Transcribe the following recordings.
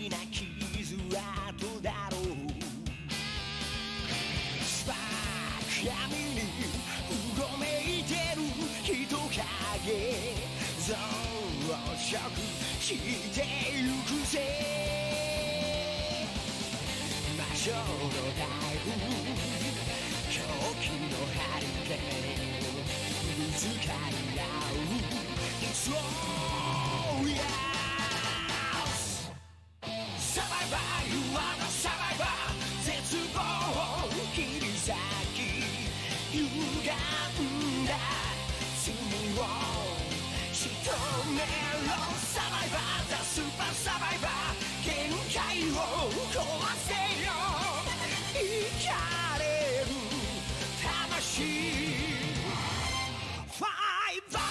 きな傷跡だろう。スパーク闇にうごめいてる人影、増殖してゆくぜ。魔性の台風、狂気のハリケーン、ぶつかり合う It's all yes。 サバイバー You are the survivor。 絶望切り裂き歪んだ罪を仕留めろ。サバイバー The super survivor。 限界を壊せよ生かれる魂。ファイバー。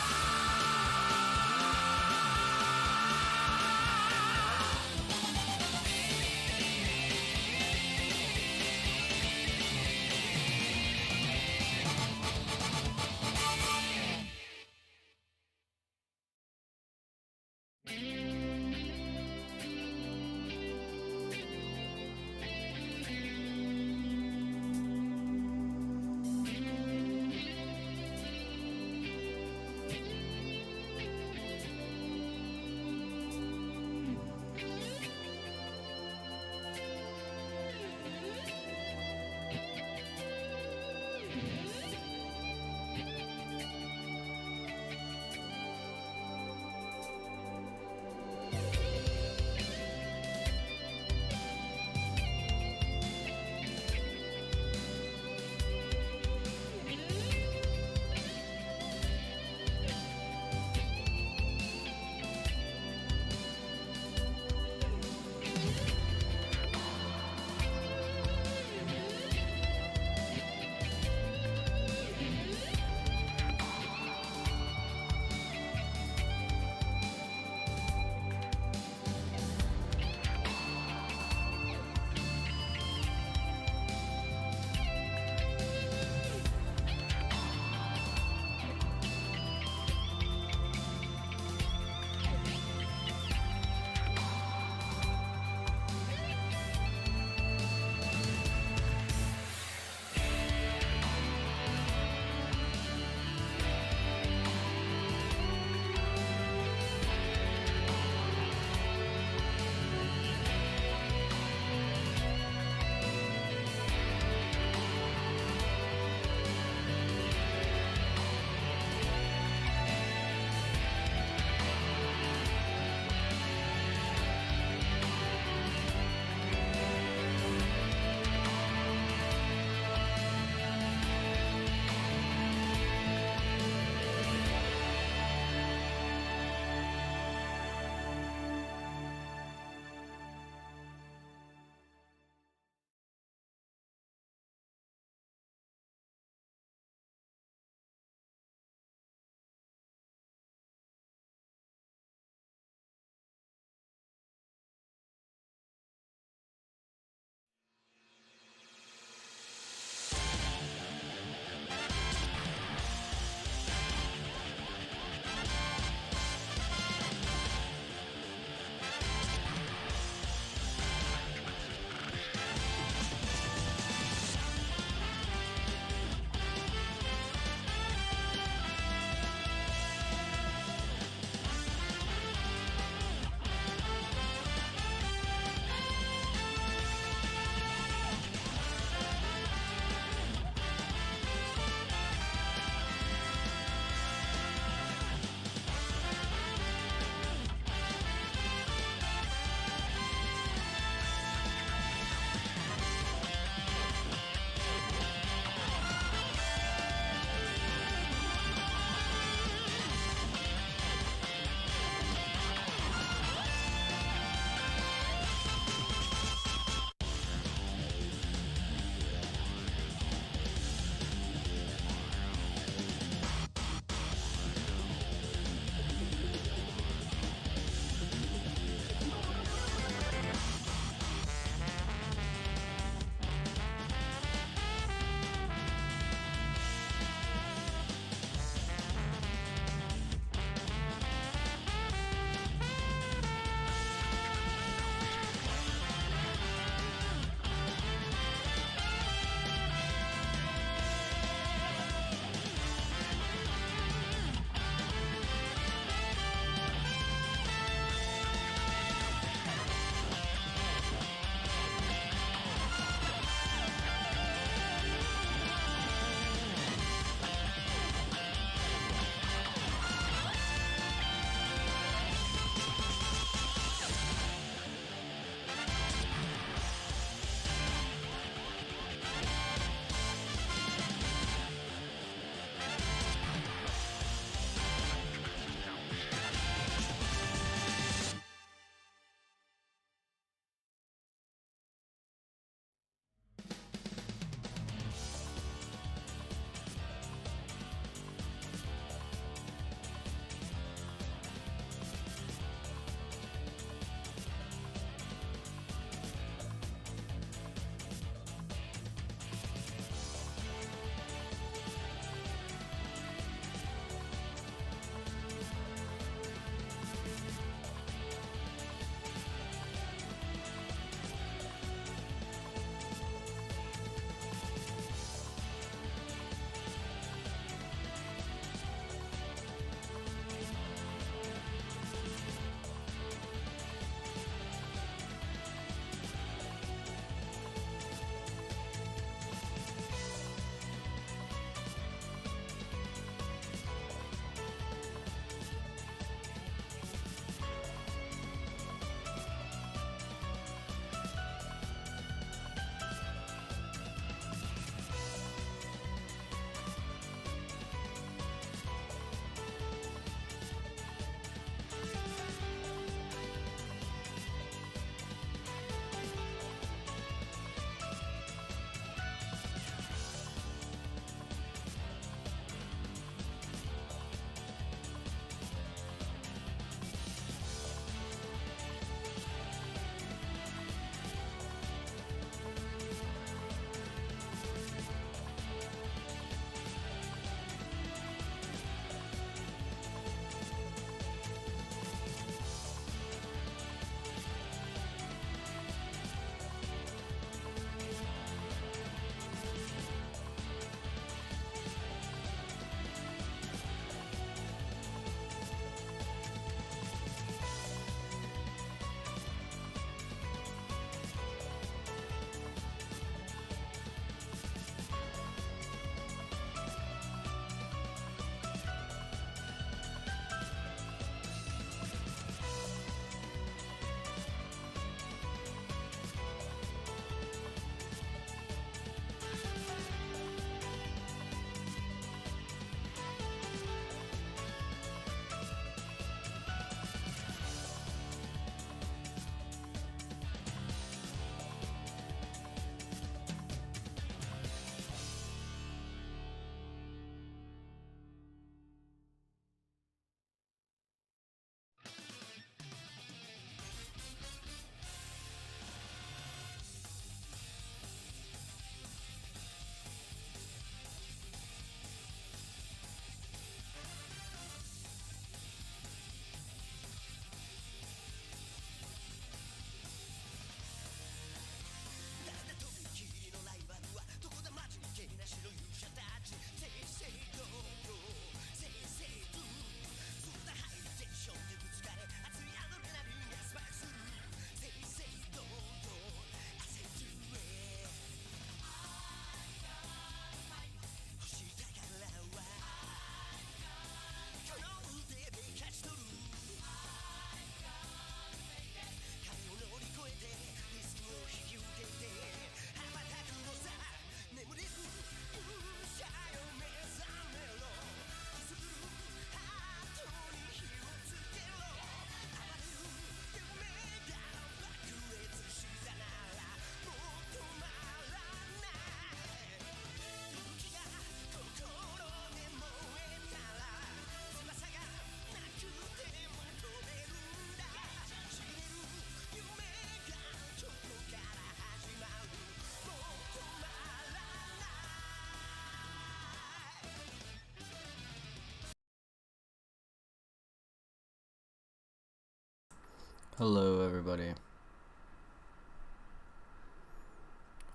Hello everybody.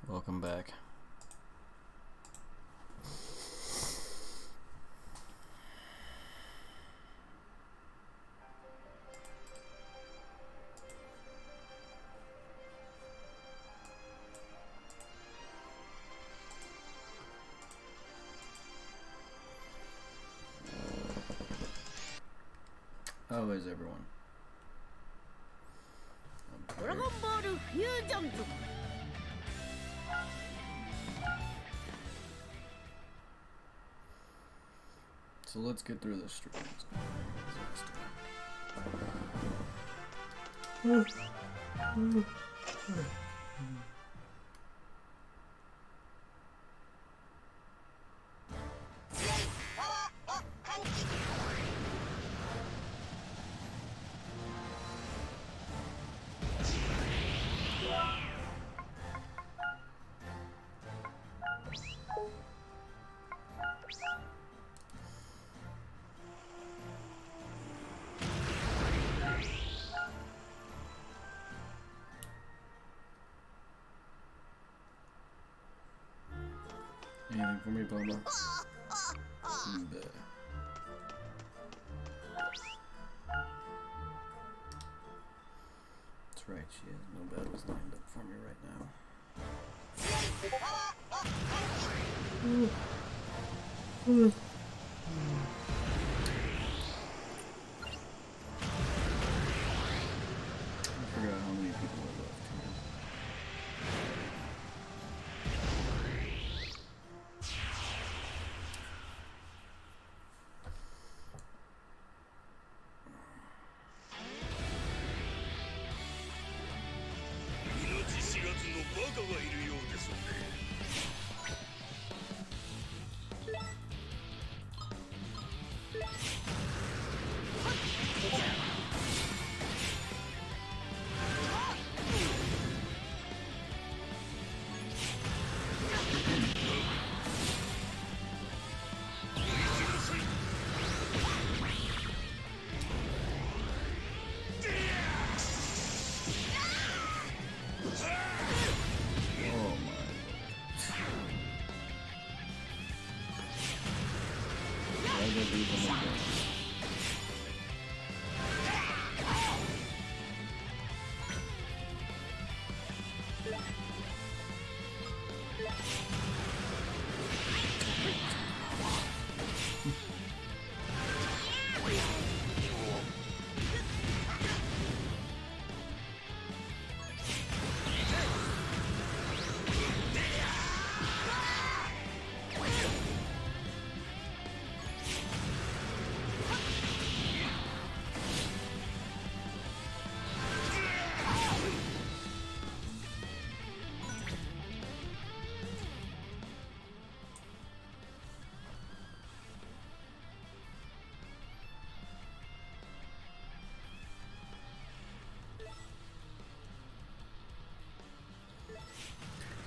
Welcome back. How is everyone? So let's get through this stream. Anything for me, Bubba? That's right, she has no battles lined up for me right now. I forgot how many people are left here.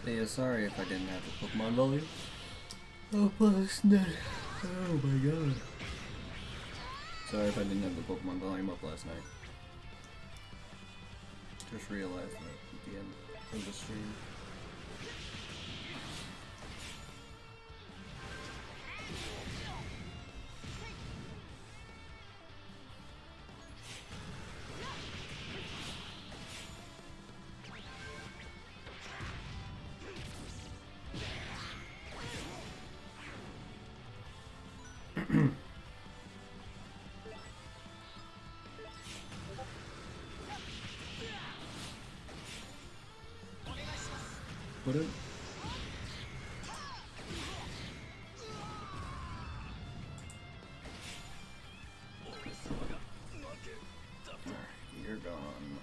Yeah, sorry if I didn't have the Pokemon volume up last night. Oh my god. Sorry if I didn't have the Pokemon volume up last night. Just realized that at the end of the stream. What it? You're gone.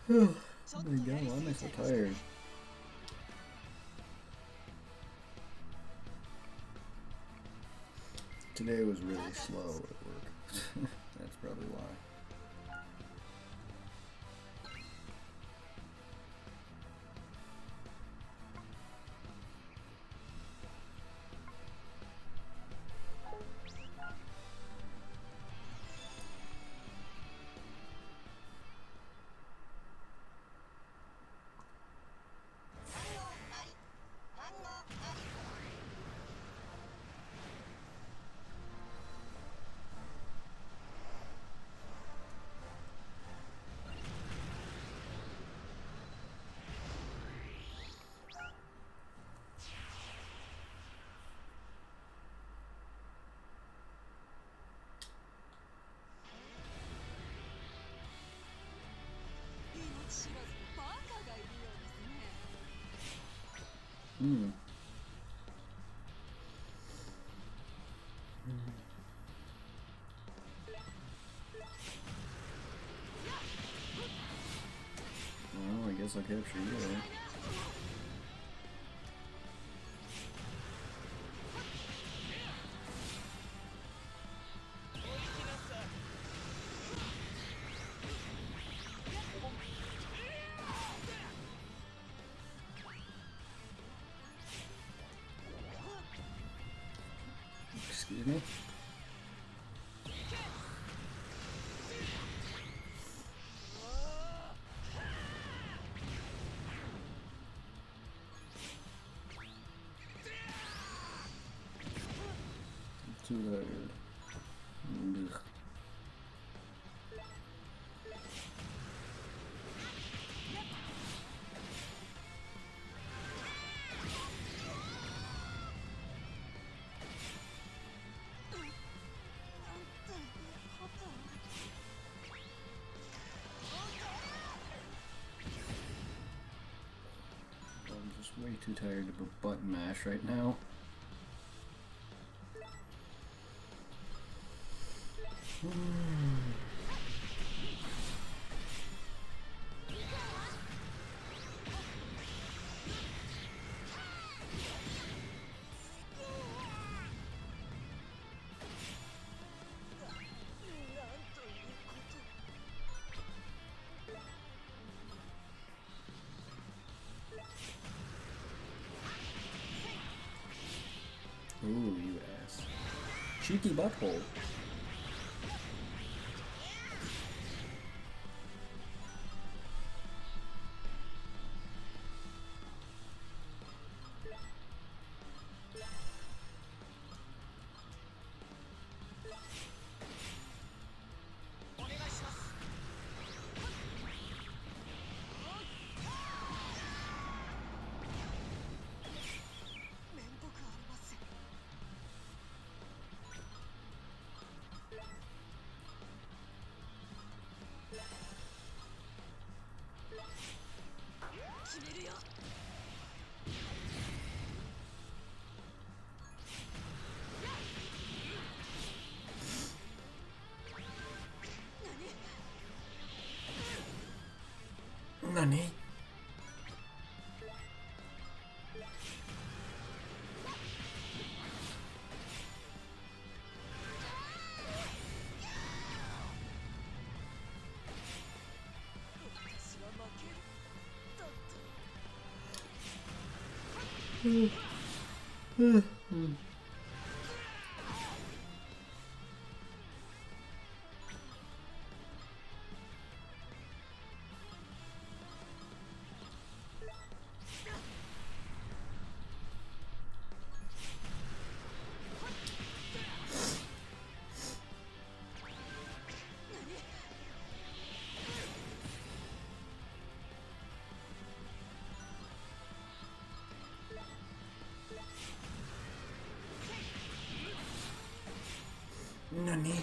Oh my god, why am I so tired? Today was really slow at work. That's probably why. Hmm. Well, I guess I'll capture you. Excuse me? I'm too tired. Ugh. I'm just way too tired to button mash right now. Ooh, you ass. Cheeky butthole. Nani? Nani?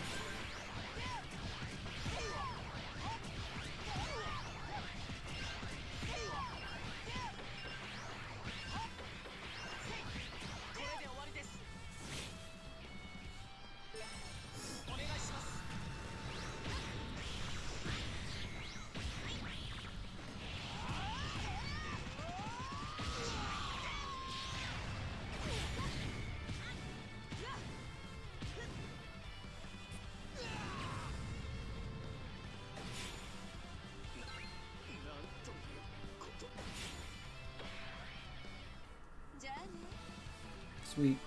Sweet.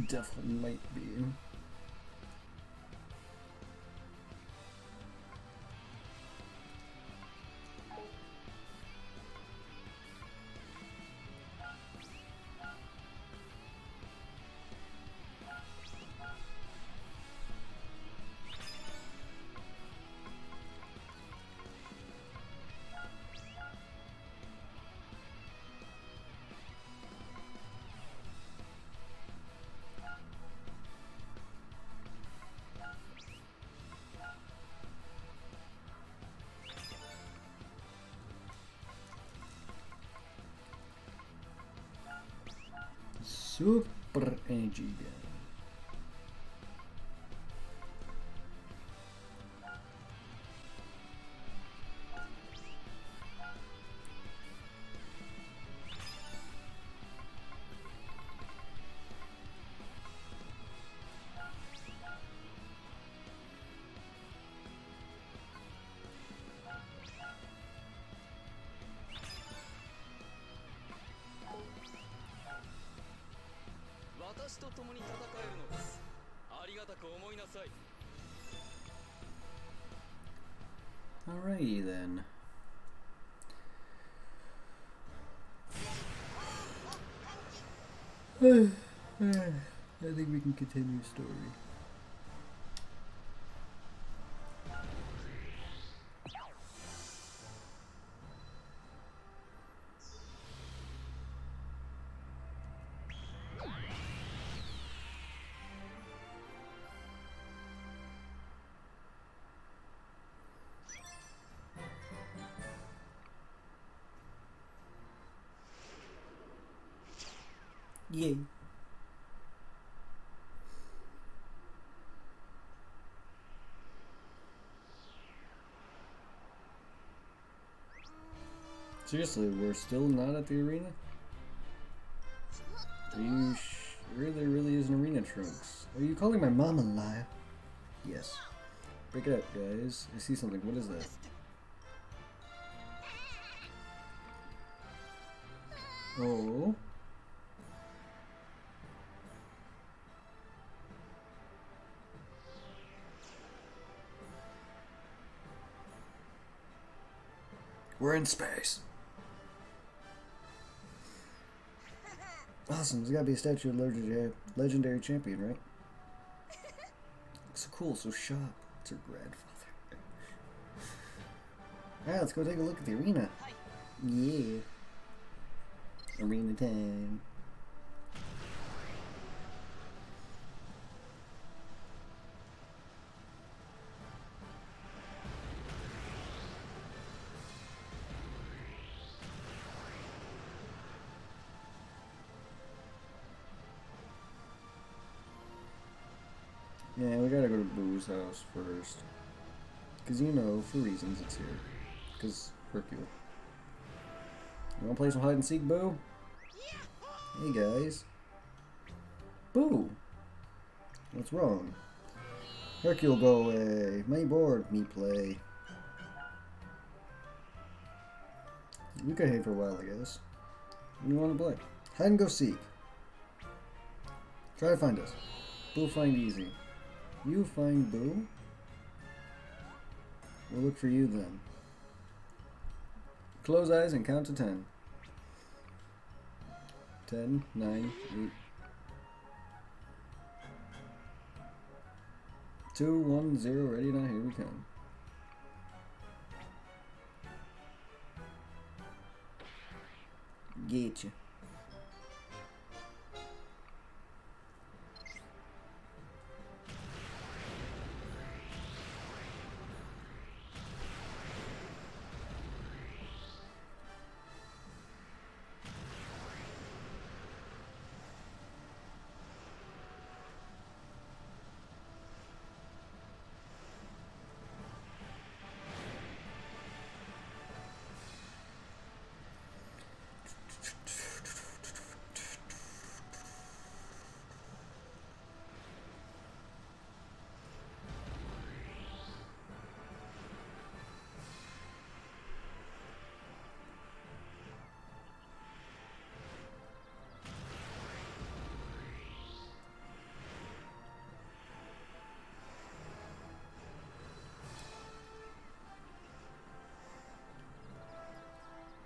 Definitely might be. Super energy gun. Alrighty then. I think we can continue story. Yay. Seriously, we're still not at the arena? Are you sure there really is an arena, Trunks? Are you calling my mom a liar? Yes. Break it up, guys. I see something. What is that? Oh. We're in space. Awesome. There's gotta be a statue of legendary champion, right? Looks so cool, so sharp. It's her grandfather. Alright, let's go take a look at the arena. Yeah. Arena time. Yeah, we gotta go to Boo's house first. Cause you know, for reasons it's here. Cause Hercule. You wanna play some hide and seek, Boo? Hey guys. Boo! What's wrong? Hercule, go away. My board, me play. We could hang for a while, I guess. What do you wanna play? Hide and go seek. Try to find us. Boo find easy. You find Boo? We'll look for you then. Close eyes and count to 10. 10, 9, 8, 2, 1, 0, ready now, here we come. Get you.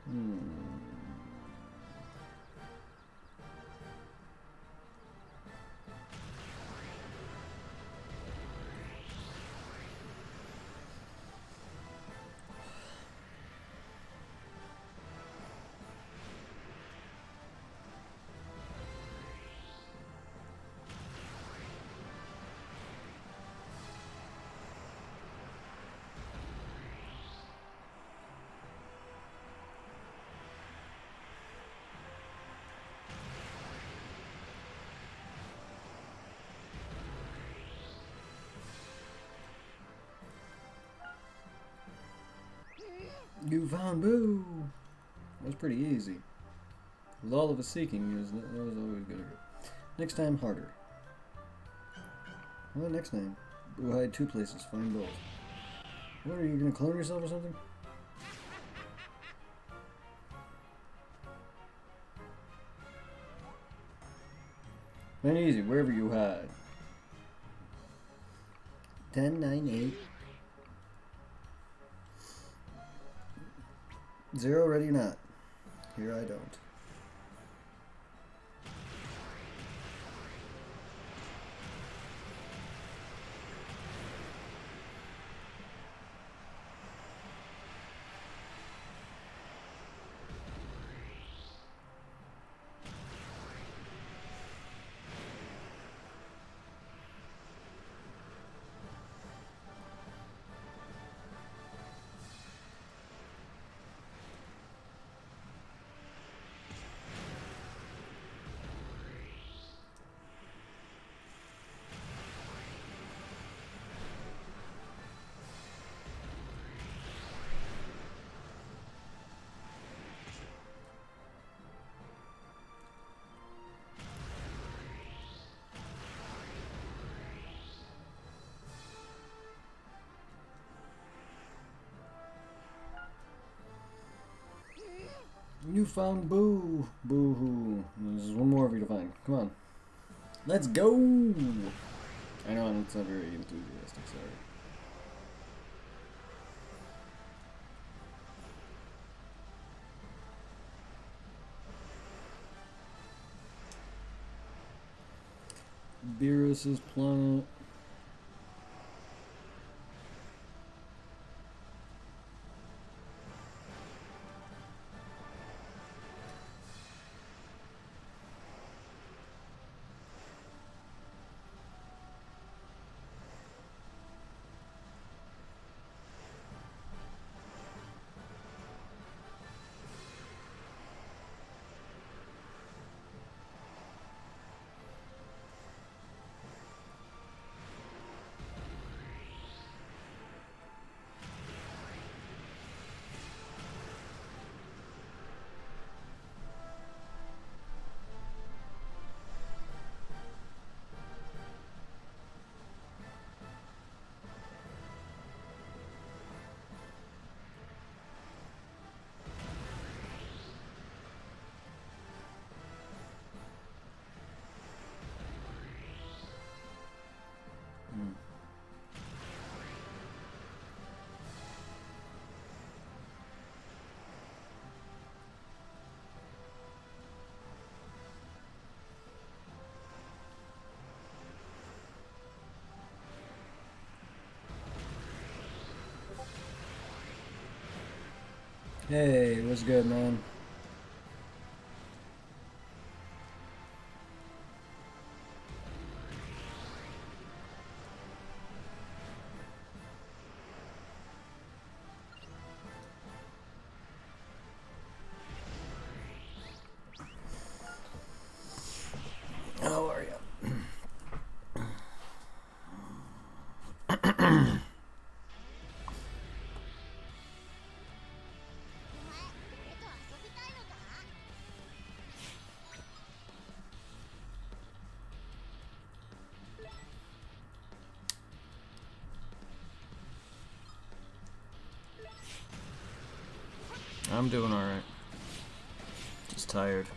Hmm. You found Boo! That was pretty easy. With all of his seeking, that was always good. Next time, harder. Well, next time. Boo hide 2 places, find both. What, are you gonna clone yourself or something? Find easy, wherever you hide. 10, 9, 8. 0, ready or not. Here I don't. You found Boo! Boo-hoo. There's one more for you to find. Come on. Let's go! I know it's not very enthusiastic, sorry. Beerus's planet. Hey, what's good, man? How are you? I'm doing alright. Just tired.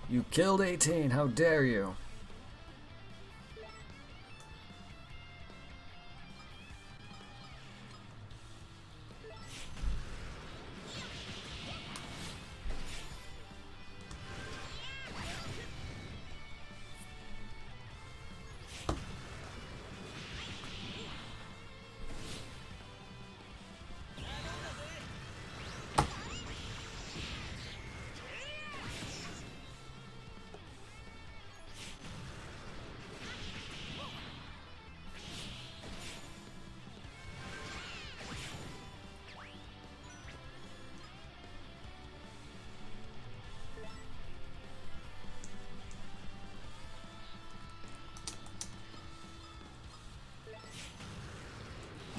You killed 18, how dare you?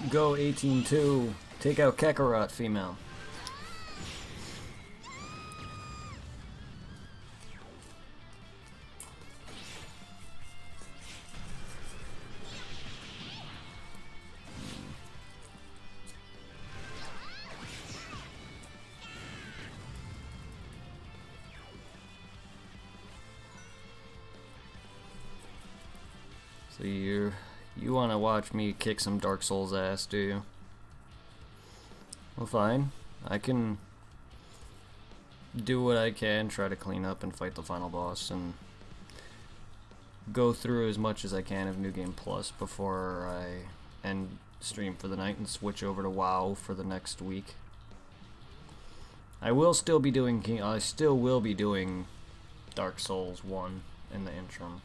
Go 18-2. Take out Kakarot, female. So you want to watch me kick some Dark Souls ass, do you? Well, fine. I can do what I can, try to clean up and fight the final boss, and go through as much as I can of New Game Plus before I end stream for the night and switch over to WoW for the next week. I still will be doing Dark Souls 1 in the interim.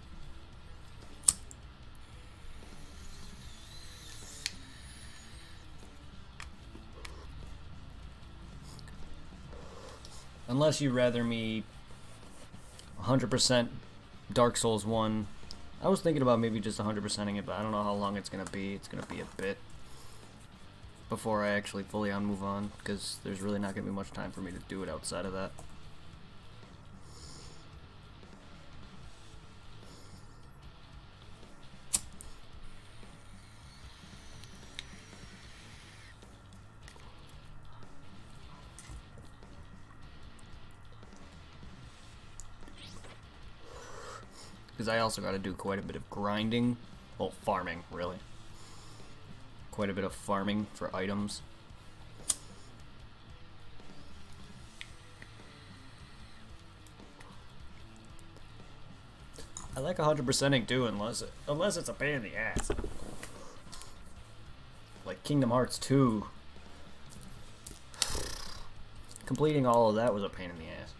Unless you'd rather me 100% Dark Souls 1. I was thinking about maybe just 100%ing it, but I don't know how long it's going to be. It's going to be a bit before I actually fully move on, because there's really not going to be much time for me to do it outside of that. Because I also got to do quite a bit of grinding. Well, farming, really. Quite a bit of farming for items. I like 100%ing too, unless it's a pain in the ass. Like Kingdom Hearts 2. Completing all of that was a pain in the ass.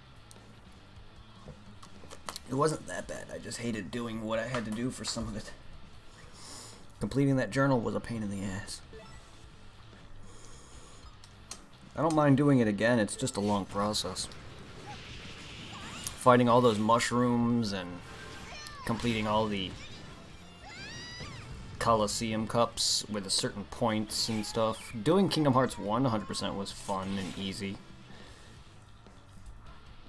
It wasn't that bad, I just hated doing what I had to do for some of it. Completing that journal was a pain in the ass. I don't mind doing it again, it's just a long process. Fighting all those mushrooms and completing all the Coliseum cups with a certain points and stuff. Doing Kingdom Hearts 1 100% was fun and easy.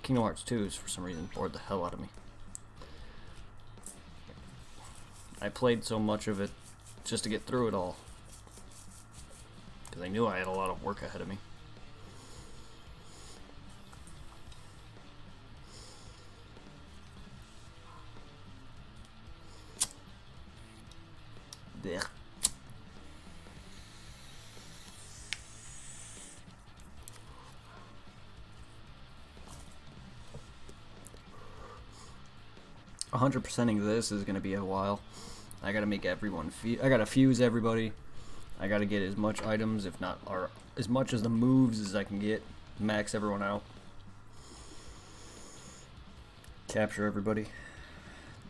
Kingdom Hearts 2 for some reason bored the hell out of me. I played so much of it just to get through it all, because I knew I had a lot of work ahead of me. Blech. %ing this is gonna be a while. I gotta make everyone I gotta fuse everybody. I gotta get as much items, if not, or as much as the moves as I can get. Max everyone out. Capture everybody.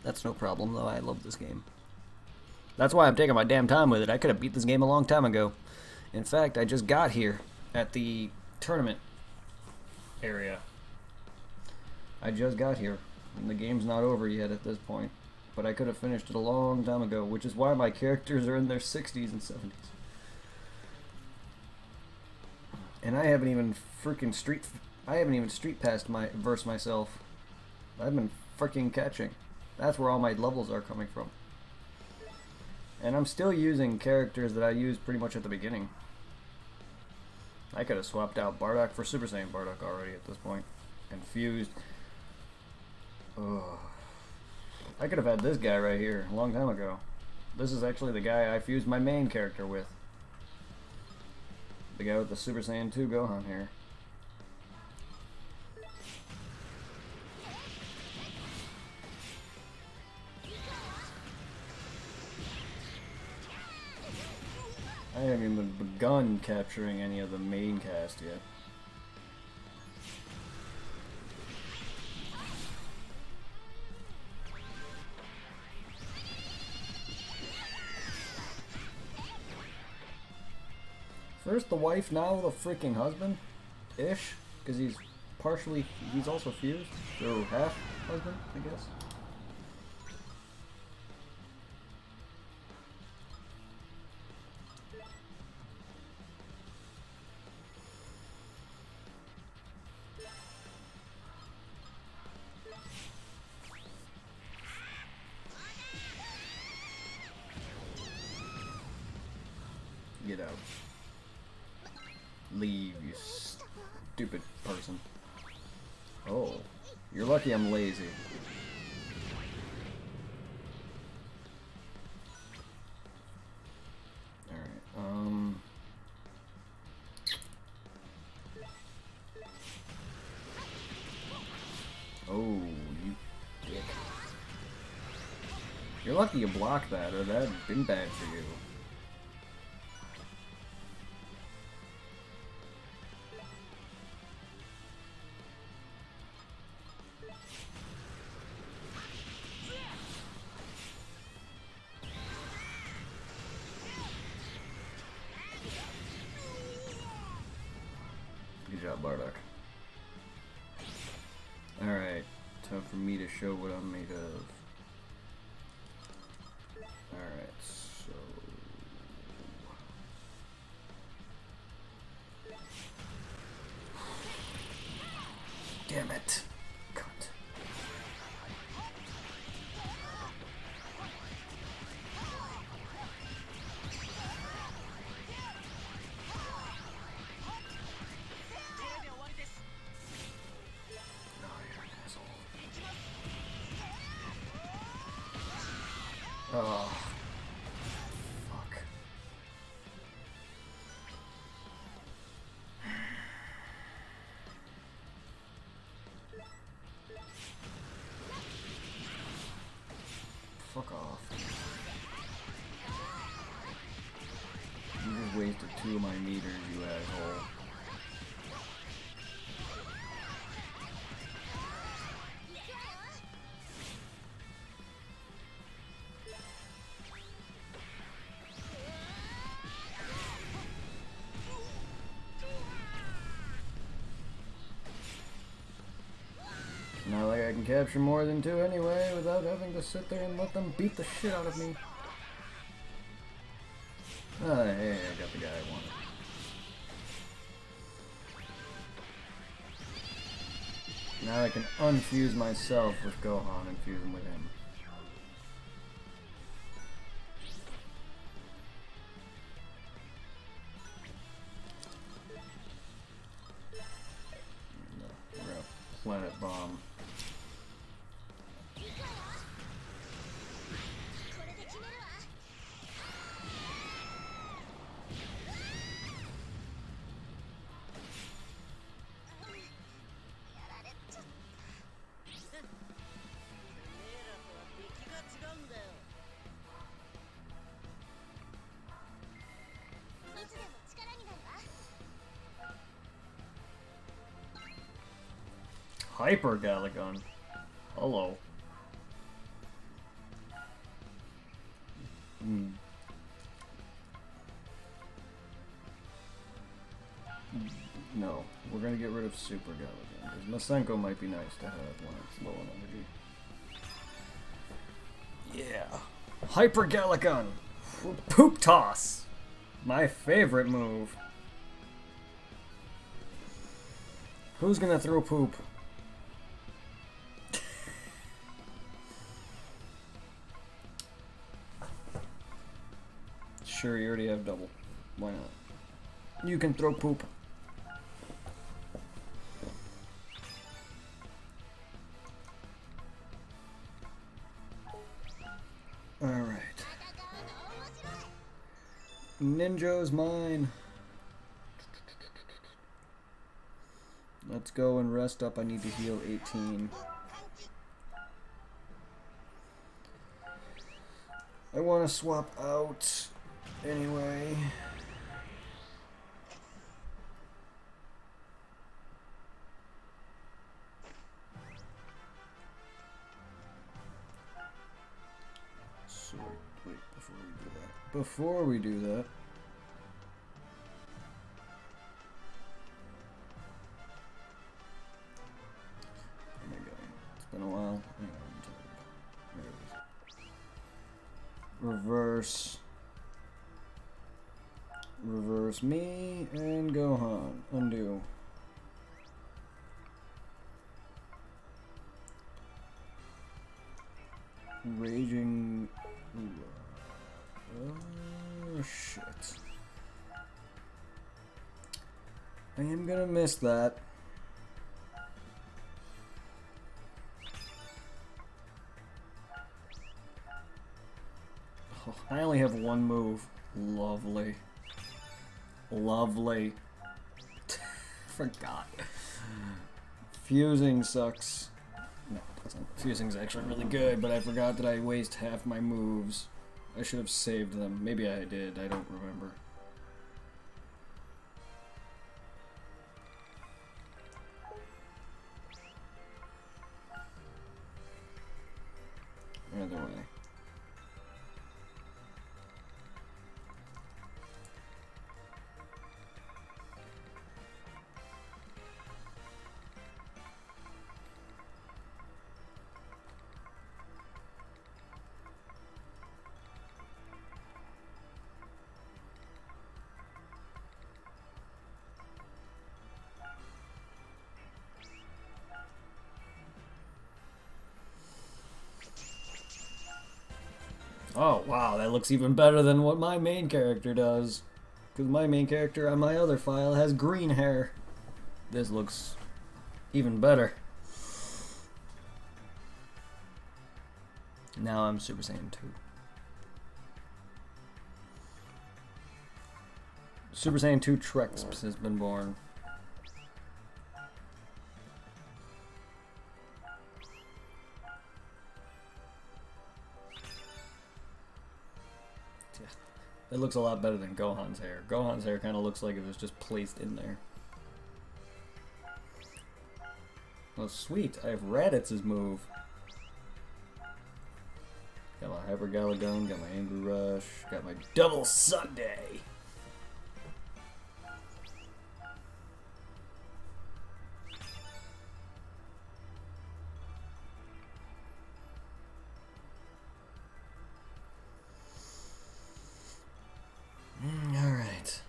That's no problem though, I love this game. That's why I'm taking my damn time with it. I could have beat this game a long time ago. In fact, I just got here at the tournament area. I just got here. And the game's not over yet at this point. But I could have finished it a long time ago, which is why my characters are in their 60s and 70s. And I haven't even street passed my verse myself. I've been freaking catching. That's where all my levels are coming from. And I'm still using characters that I used pretty much at the beginning. I could have swapped out Bardock for Super Saiyan Bardock already at this point. And fused Ugh. I could have had this guy right here a long time ago. This is actually the guy I fused my main character with. The guy with the Super Saiyan 2 Gohan here. I haven't even begun capturing any of the main cast yet. First the wife, now the freaking husband? Ish? Because he's partially, he's also fused? So half husband, I guess? Get out. Leave, you stupid person. Oh, you're lucky I'm lazy. Alright, oh, you dick. You're lucky you blocked that, or that'd been bad for you. Good job, Bardock. Alright, time for me to show what I'm made of. Alright, so... Damn it. Cunt. Oh, fuck. Fuck off. You just wasted 2 of my meters, you asshole. Not like I can capture more than 2 anyway, without having to sit there and let them beat the shit out of me. Ah, hey, I got the guy I wanted. Now I can unfuse myself with Gohan and fuse him with him. No, we're a planet bomb. Hyper Galagon. Hello. No, we're gonna get rid of Super Galagon. Masenko might be nice to have when it's low on energy. Yeah. Hyper Galagon. Poop Toss. My favorite move. Who's gonna throw poop? Sure, you already have double. Why not? You can throw poop. Ninja's mine. Let's go and rest up. I need to heal 18. I want to swap out anyway. So, wait, before we do that. Oh my god, it's been a while. Hang on, there it is. Reverse. Reverse me and Gohan. Undo. Raging. Oh shit. I am gonna miss that. Oh, I only have one move. Lovely. Lovely. Forgot. Fusing sucks. No, it doesn't. Fusing's actually really good, but I forgot that I waste half my moves. I should have saved them. Maybe I did. I don't remember. Either way. Oh, wow, that looks even better than what my main character does. Because my main character on my other file has green hair. This looks even better. Now I'm Super Saiyan 2. Super Saiyan 2 Trexbt has been born. It looks a lot better than Gohan's hair. Gohan's hair kind of looks like it was just placed in there. Oh, sweet. I have Raditz's move. Got my Hyper Galagon, got my Angry Rush, got my Double Sunday. Alright.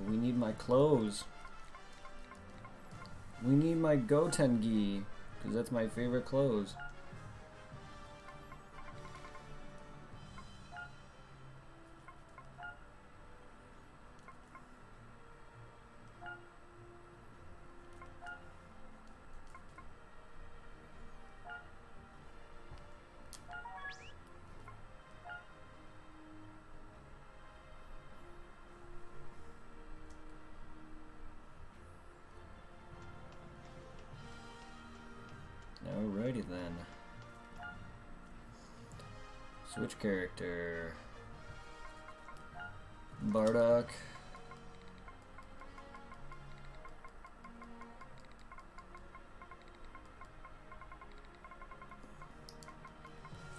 We need my clothes. We need my Gotengi, because that's my favorite clothes. Alrighty then. Switch character. Bardock.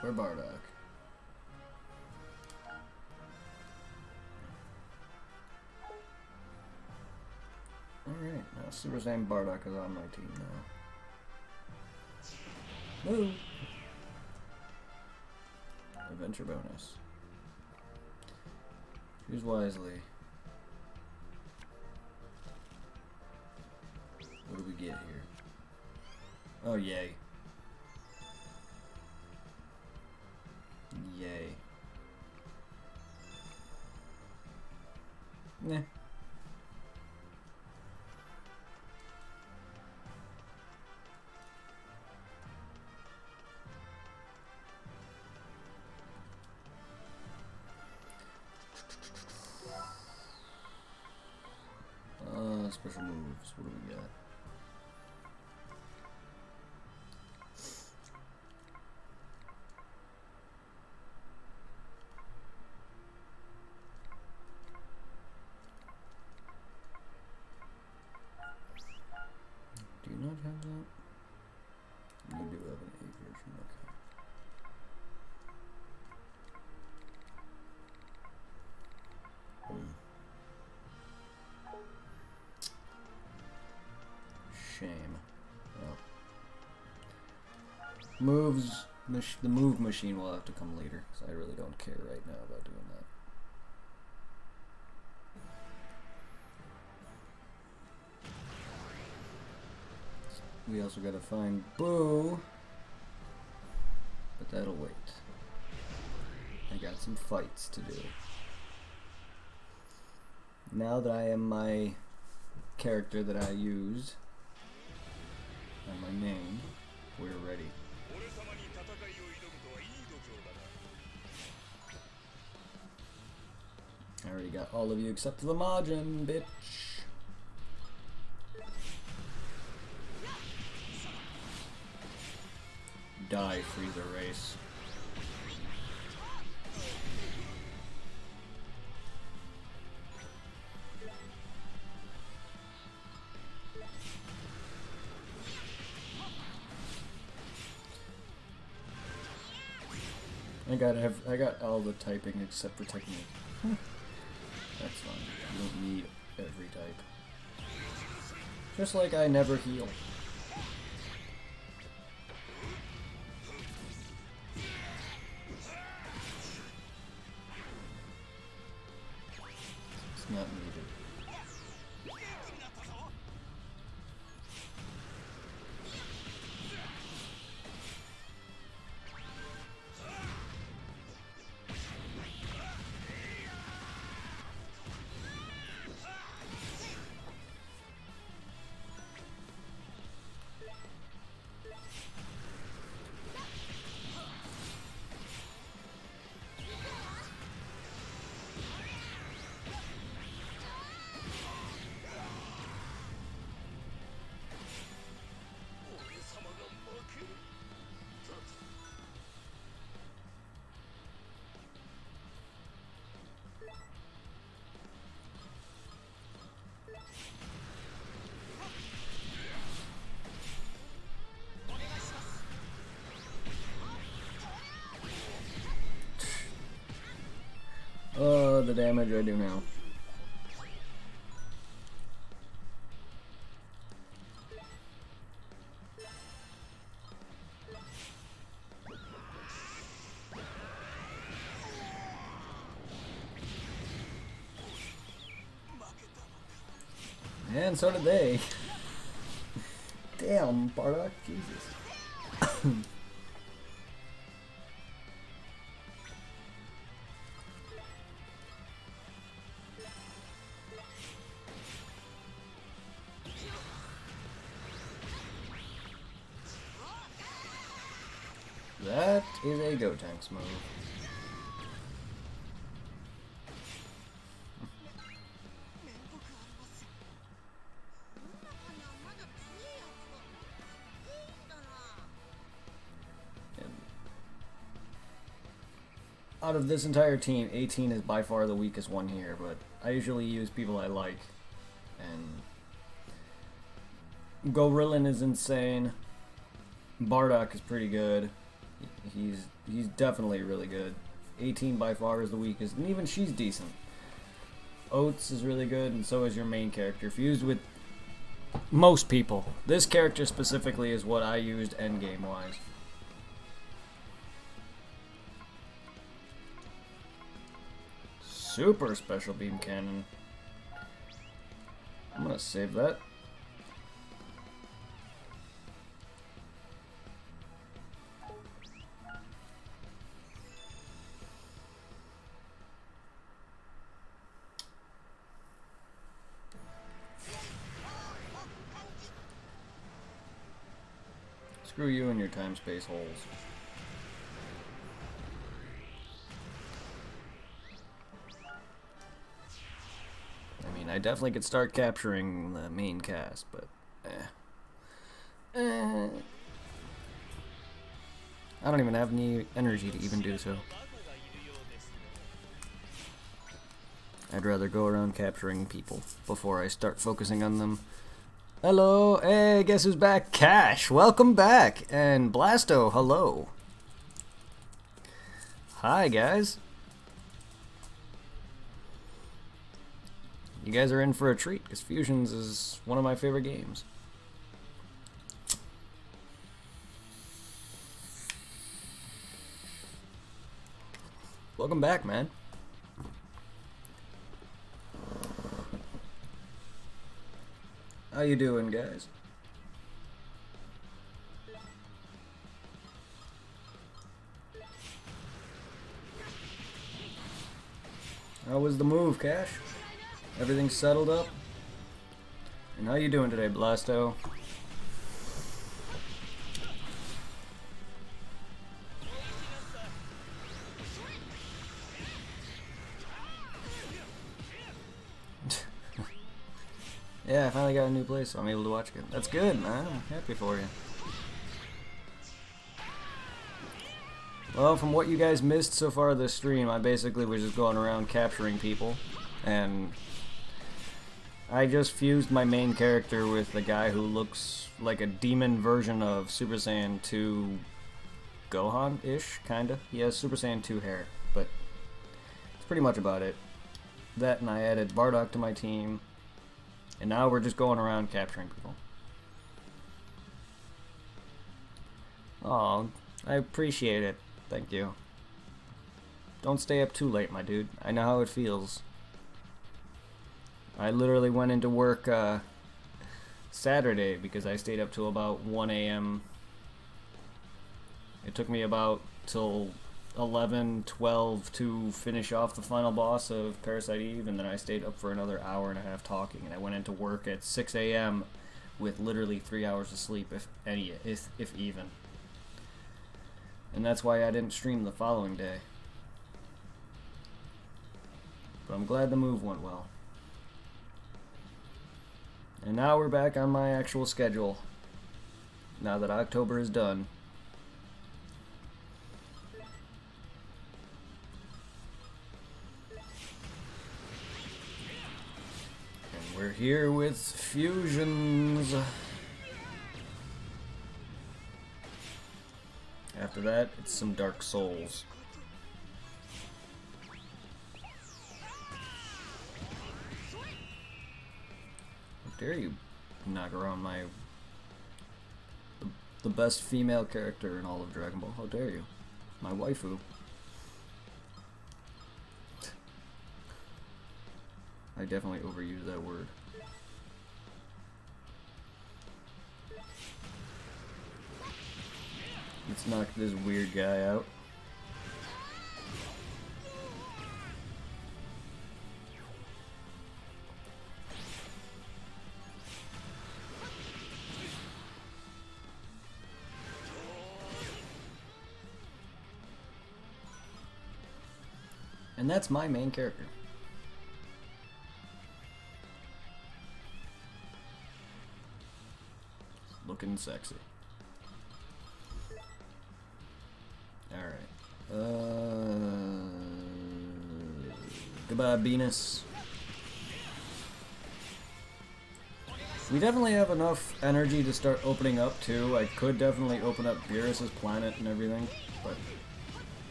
For Bardock. Alright, now Super Saiyan Bardock is on my team now. Move. Adventure bonus. Choose wisely. What do we get here? Oh, yay. Yay. Nah. special moves. What do we got? Do you not have that? You do have an A version, okay. Shame. Well, moves. The move machine will have to come later, because I really don't care right now about doing that. We also gotta find Boo, but that'll wait. I got some fights to do. Now that I am my character that I used on my main, we're ready. I already got all of you except for the Majin, bitch. Die, Freezer Race. I got all the typing except for technique. That's fine. You don't need every type. Just like I never heal. It's not needed. Oh, the damage I do now. And so did they. Damn, Bardock, Jesus. That is a Gotenks move. Out of this entire team, 18 is by far the weakest one here, but I usually use people I like. And Gorillin is insane. Bardock is pretty good. He's definitely really good. 18 by far is the weakest, and even she's decent. Oats is really good, and so is your main character. Fused with most people. This character specifically is what I used endgame wise. Super special beam cannon. I'm gonna save that. Screw you and your time-space holes. I definitely could start capturing the main cast, but I don't even have any energy to even do so. I'd rather go around capturing people before I start focusing on them. Hello, hey, guess who's back? Cash, welcome back. And Blasto, hello. Hi, guys. You guys are in for a treat, because Fusions is one of my favorite games. Welcome back, man. How you doing, guys? How was the move, Cash? Everything settled up? And how you doing today, Blasto? Yeah, I finally got a new place, so I'm able to watch again. That's good, man. I'm happy for you. Well, from what you guys missed so far this stream, I basically was just going around capturing people, and I just fused my main character with the guy who looks like a demon version of Super Saiyan 2 Gohan-ish, kinda. He has Super Saiyan 2 hair, but that's pretty much about it. That, and I added Bardock to my team, and now we're just going around capturing people. Oh, I appreciate it. Thank you. Don't stay up too late, my dude. I know how it feels. I literally went into work Saturday because I stayed up till about 1 a.m. It took me about till 11, 12 to finish off the final boss of Parasite Eve, and then I stayed up for another hour and a half talking, and I went into work at 6 a.m. with literally 3 hours of sleep, if even. And that's why I didn't stream the following day. But I'm glad the move went well. And now we're back on my actual schedule, now that October is done. And we're here with Fusions. After that, it's some Dark Souls. How dare you knock around the best female character in all of Dragon Ball? How dare you? My waifu. I definitely overused that word. Let's knock this weird guy out. And that's my main character. Looking sexy. Alright. Goodbye, Venus. We definitely have enough energy to start opening up, too. I could definitely open up Beerus's planet and everything, but...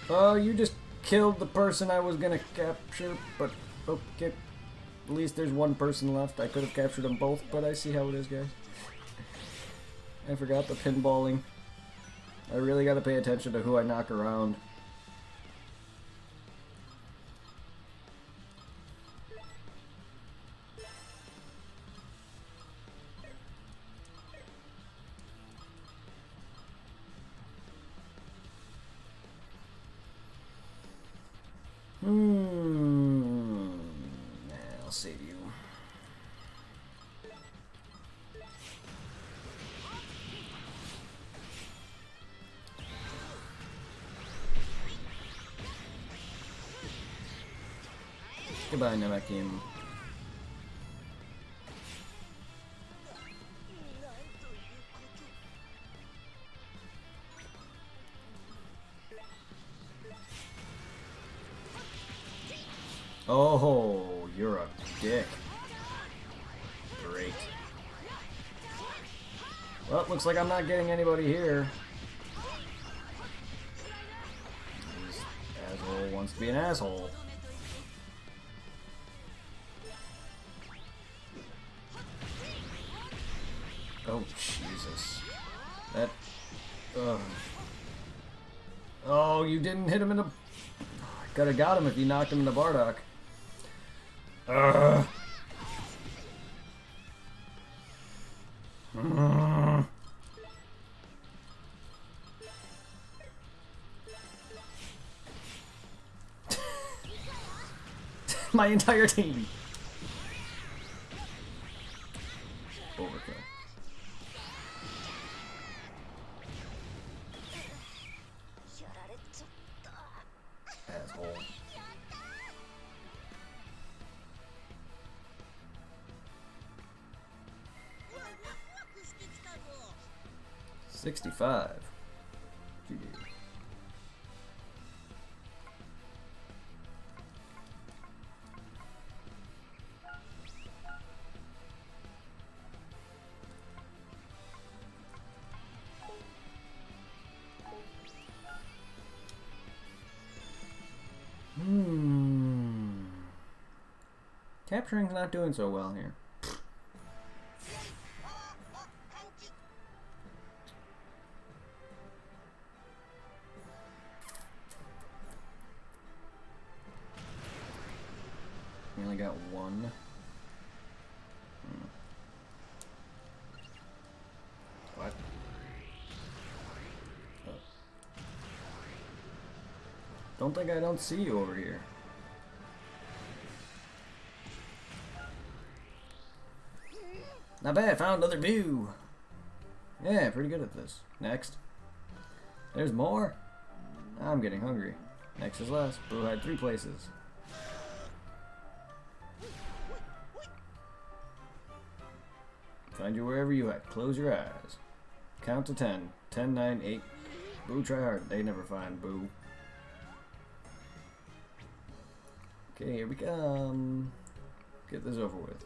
Oh, you just killed the person I was gonna capture, but okay. At least there's one person left. I could have captured them both, but I see how it is, guys. I forgot the pinballing. I really gotta pay attention to who I knock around. I'll save you. Goodbye, Nemakim. Oh, you're a dick. Great. Well, looks like I'm not getting anybody here. This asshole wants to be an asshole. Oh, Jesus. That... Oh, you didn't hit him in the... Could have got him if you knocked him in the Bardock. My entire team. Overkill. Asshole. $65. GG. Capturing's not doing so well here. We only got one. What? Oh. Don't think I don't see you over here. Not bad, found another view. Yeah, pretty good at this. Next. There's more. I'm getting hungry. Next is last. Boo had 3 places. Find you wherever you at. Close your eyes. Count to 10. 10, 9, 8. Boo, try hard. They never find Boo. Okay, here we come. Get this over with.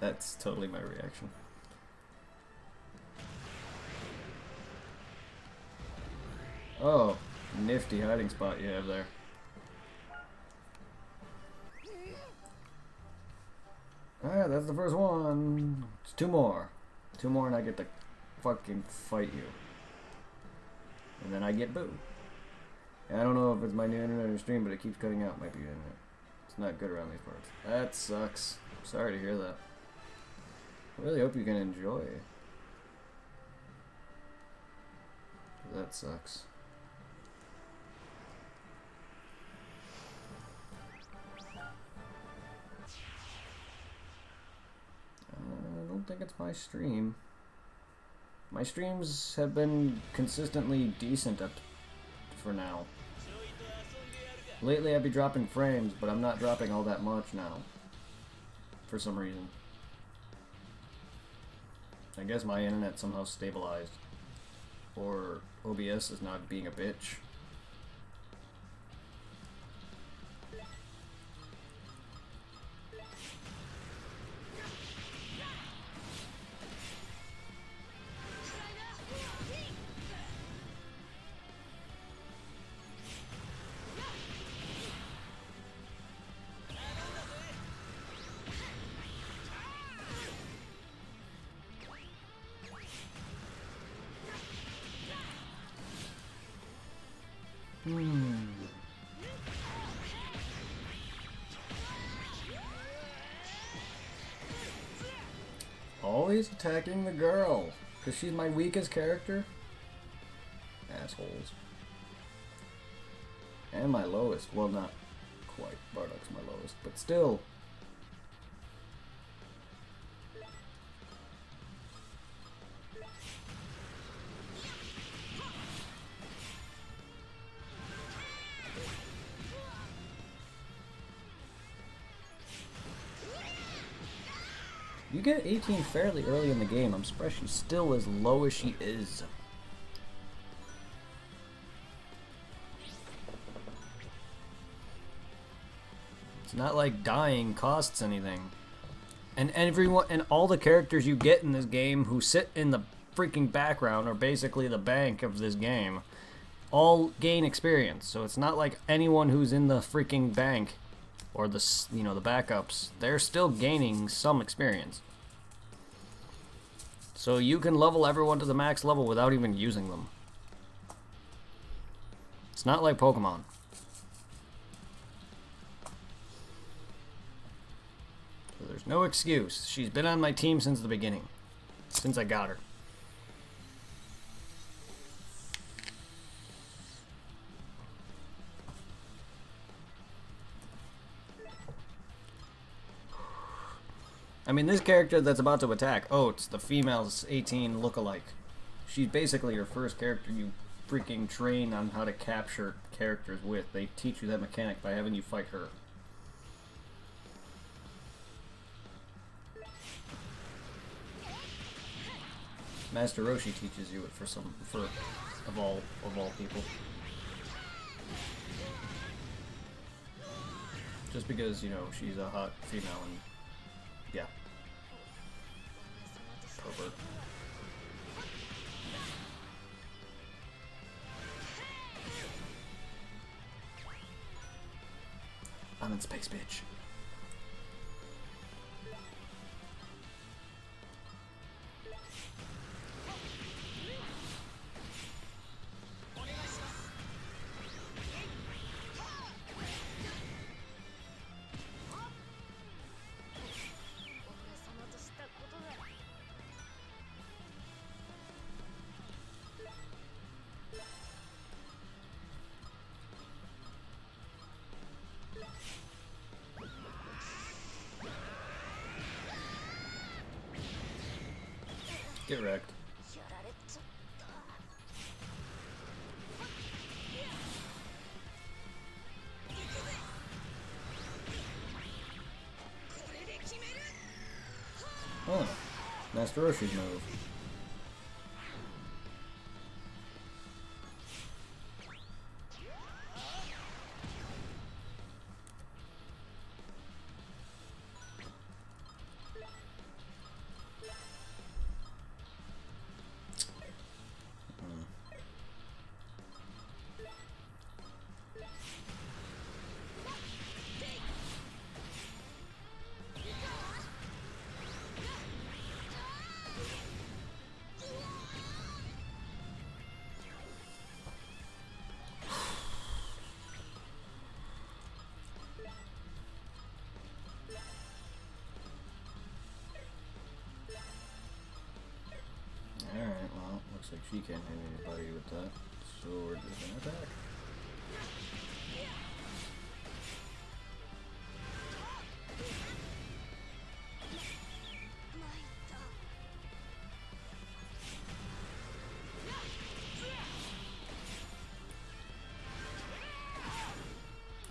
That's totally my reaction. Oh, nifty hiding spot you have there. Alright, that's the first one. It's 2 more. 2 more and I get to fucking fight you. And then I get Boo. I don't know if it's my new internet or stream, but it keeps cutting out. Might be your internet. It's not good around these parts. That sucks. Sorry to hear that. I really hope you can enjoy. That sucks. I don't think it's my stream. My streams have been consistently decent up for now. Lately I'd be dropping frames, but I'm not dropping all that much now. For some reason. I guess my internet somehow stabilized. Or OBS is not being a bitch. Always attacking the girl, because she's my weakest character? Assholes. And my lowest. Well, not quite. Bardock's my lowest, but still. You get 18 fairly early in the game. I'm surprised she's still as low as she is. It's not like dying costs anything. And everyone and all the characters you get in this game who sit in the freaking background are basically the bank of this game. All gain experience. So it's not like anyone who's in the freaking bank or the, you know, the backups, they're still gaining some experience. So you can level everyone to the max level without even using them. It's not like Pokemon. So there's no excuse. She's been on my team since the beginning. Since I got her. I mean, this character that's about to attack, oh, it's the female's 18 lookalike. She's basically your first character you freaking train on how to capture characters with. They teach you that mechanic by having you fight her. Master Roshi teaches you it of all people. Just because, you know, she's a hot female and yeah. Pervert. I'm in space, bitch. Get wrecked. Oh, Master Roshi's move. Alright, well, looks like she can't hit anybody with that, so we're just gonna attack.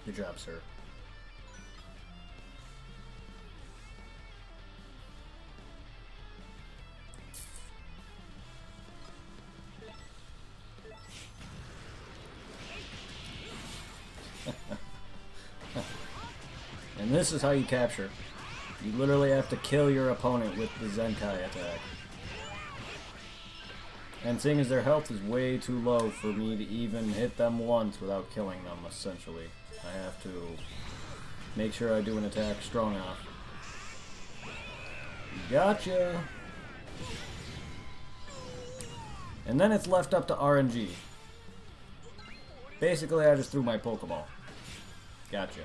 Good job, sir. And this is how you capture. You literally have to kill your opponent with the Zenkai attack. And seeing as their health is way too low for me to even hit them once without killing them, essentially, I have to make sure I do an attack strong enough. Gotcha! And then it's left up to RNG. Basically, I just threw my Pokeball. Gotcha.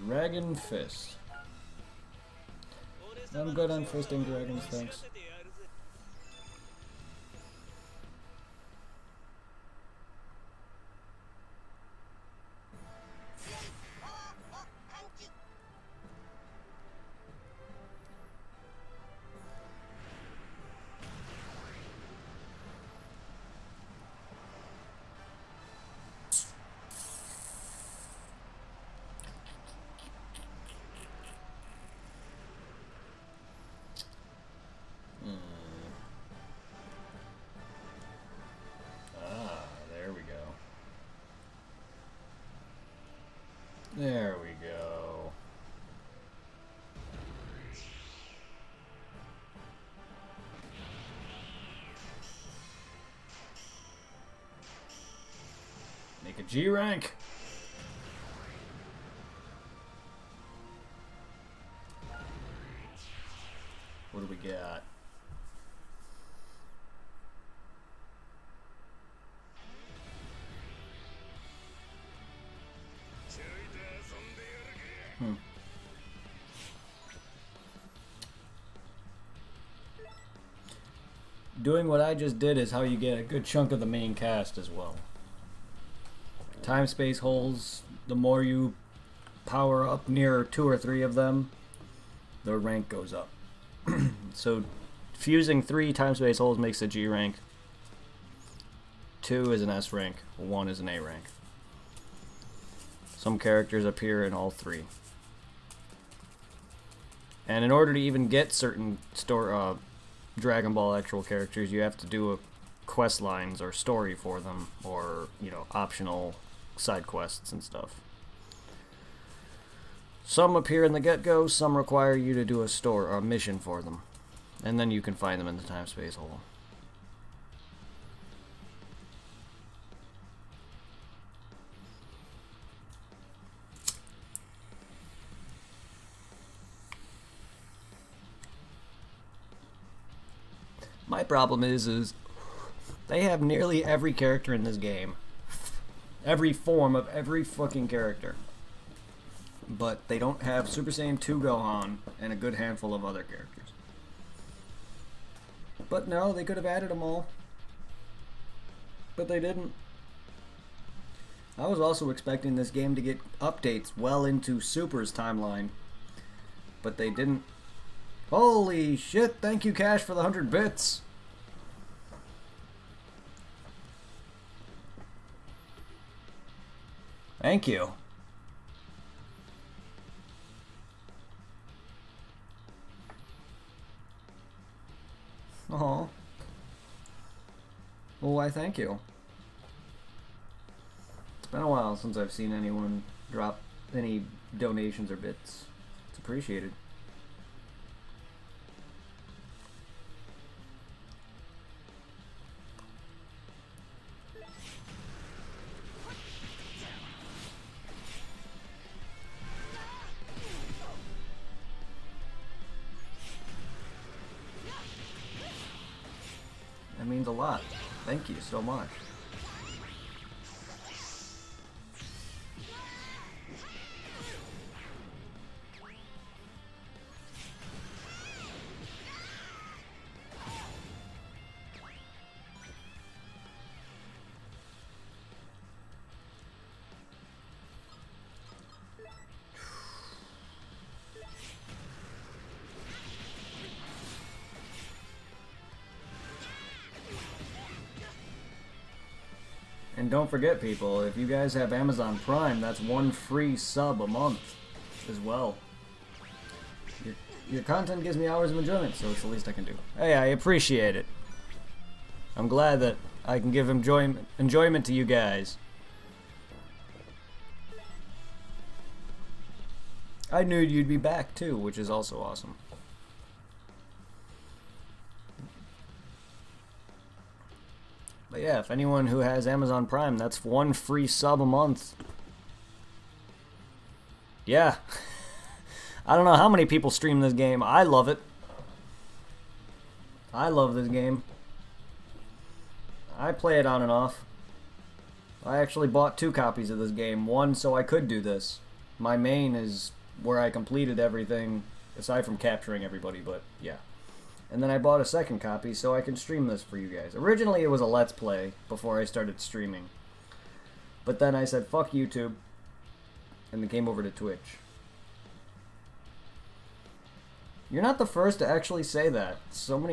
Dragon Fist. I'm good on fisting dragons, thanks. Make a G rank. What do we got? Doing what I just did is how you get a good chunk of the main cast as well. Time space holes, the more you power up near 2 or 3 of them, the rank goes up. So fusing 3 time space holes makes a G rank. 2 is an S rank, 1 is an A rank. Some characters appear in all 3. And in order to even get certain Dragon Ball actual characters, you have to do a quest lines or story for them, or, you know, optional side quests and stuff. Some appear in the get-go, some require you to do a mission for them. And then you can find them in the time-space hole. My problem is they have nearly every character in this game. Every form of every fucking character. But they don't have Super Saiyan 2 Gohan and a good handful of other characters. But no, they could have added them all. But they didn't. I was also expecting this game to get updates well into Super's timeline. But they didn't. Holy shit, thank you Cash for the 100 bits. Thank you. Oh. Well, why thank you. It's been a while since I've seen anyone drop any donations or bits. It's appreciated. That means a lot. Thank you so much. And don't forget, people, if you guys have Amazon Prime, that's 1 free sub a month as well. Your content gives me hours of enjoyment, so it's the least I can do. Hey, I appreciate it. I'm glad that I can give enjoyment to you guys. I knew you'd be back too, which is also awesome. But yeah, if anyone who has Amazon Prime, that's 1 free sub a month. Yeah. I don't know how many people stream this game. I love it. I love this game. I play it on and off. I actually bought 2 copies of this game. One so I could do this. My main is where I completed everything, aside from capturing everybody, but yeah. And then I bought a second copy so I can stream this for you guys. Originally it was a Let's Play before I started streaming. But then I said, fuck YouTube. And then came over to Twitch. You're not the first to actually say that.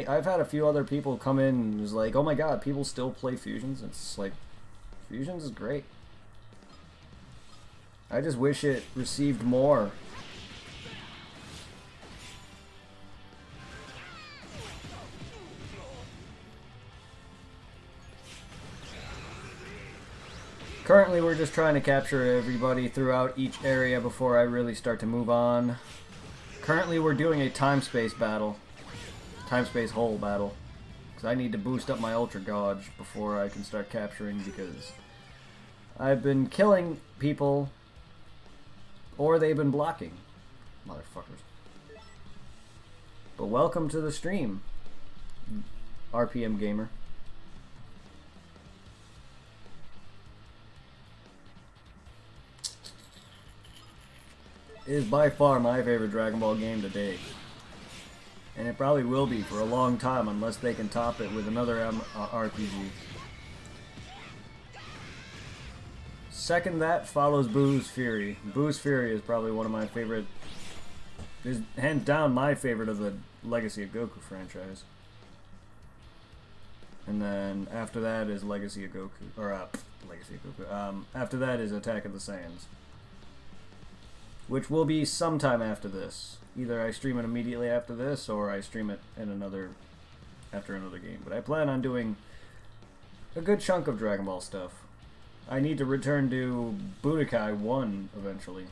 I've had a few other people come in and was like, oh my god, people still play Fusions? It's like, Fusions is great. I just wish it received more. Currently, we're just trying to capture everybody throughout each area before I really start to move on. Currently, we're doing a time-space battle. Time-space hole battle. Because I need to boost up my Ultra Gauge before I can start capturing, because I've been killing people, or they've been blocking. Motherfuckers. But welcome to the stream, RPM Gamer. It is by far my favorite Dragon Ball game to date. And it probably will be for a long time unless they can top it with another RPG. Second that follows Boo's Fury. Boo's Fury is probably one of my favorite, is hands down my favorite of the Legacy of Goku franchise. And then after that is Legacy of Goku, or Legacy of Goku. After that is Attack of the Saiyans, which will be sometime after this. Either I stream it immediately after this, or I stream it in after another game. But I plan on doing a good chunk of Dragon Ball stuff. I need to return to Budokai 1 eventually.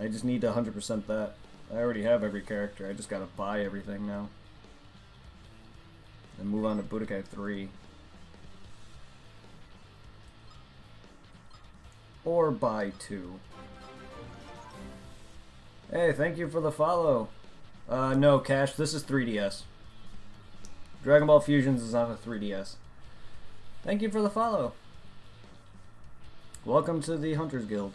I just need to 100% that. I already have every character, I just gotta buy everything now. And move on to Budokai 3. Or buy 2. Hey, thank you for the follow. No, Cash, this is 3DS. Dragon Ball Fusions is on a 3DS. Thank you for the follow. Welcome to the Hunters Guild.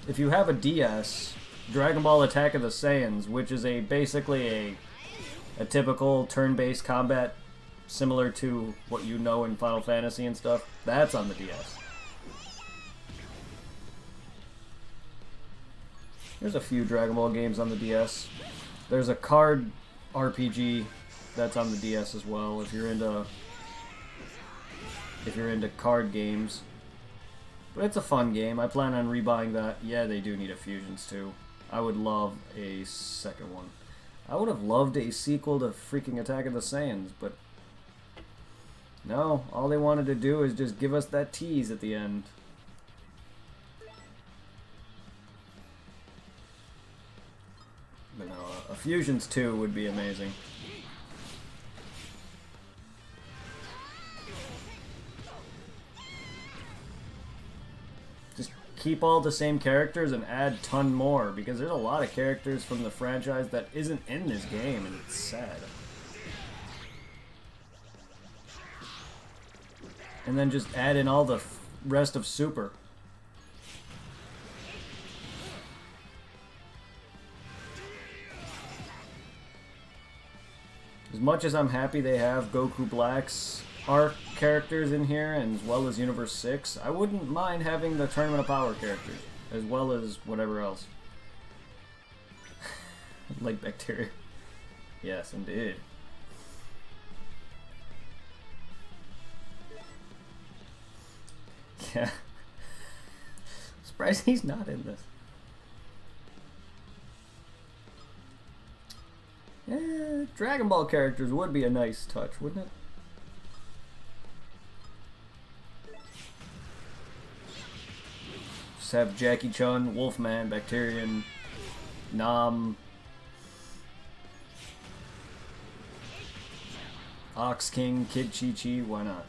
If you have a DS, Dragon Ball Attack of the Saiyans, which is basically a typical turn-based combat similar to what you know in Final Fantasy and stuff, that's on the DS. There's a few Dragon Ball games on the DS. There's a card RPG that's on the DS as well, if you're into card games. But it's a fun game. I plan on rebuying that. Yeah, they do need a Fusions too. I would love a second one. I would have loved a sequel to freaking Attack of the Saiyans, but no, all they wanted to do is just give us that tease at the end. But no, a Fusions 2 would be amazing. Just keep all the same characters and add ton more, because there's a lot of characters from the franchise that isn't in this game, and it's sad. And then just add in all the rest of Super. As much as I'm happy they have Goku Black's arc characters in here, and as well as Universe 6, I wouldn't mind having the Tournament of Power characters, as well as whatever else. Like Bacteria. Yes, indeed. Yeah. Surprised he's not in this. Yeah, Dragon Ball characters would be a nice touch, wouldn't it? Just have Jackie Chun, Wolfman, Bacterian, Nam, Ox King, Kid Chi Chi, why not?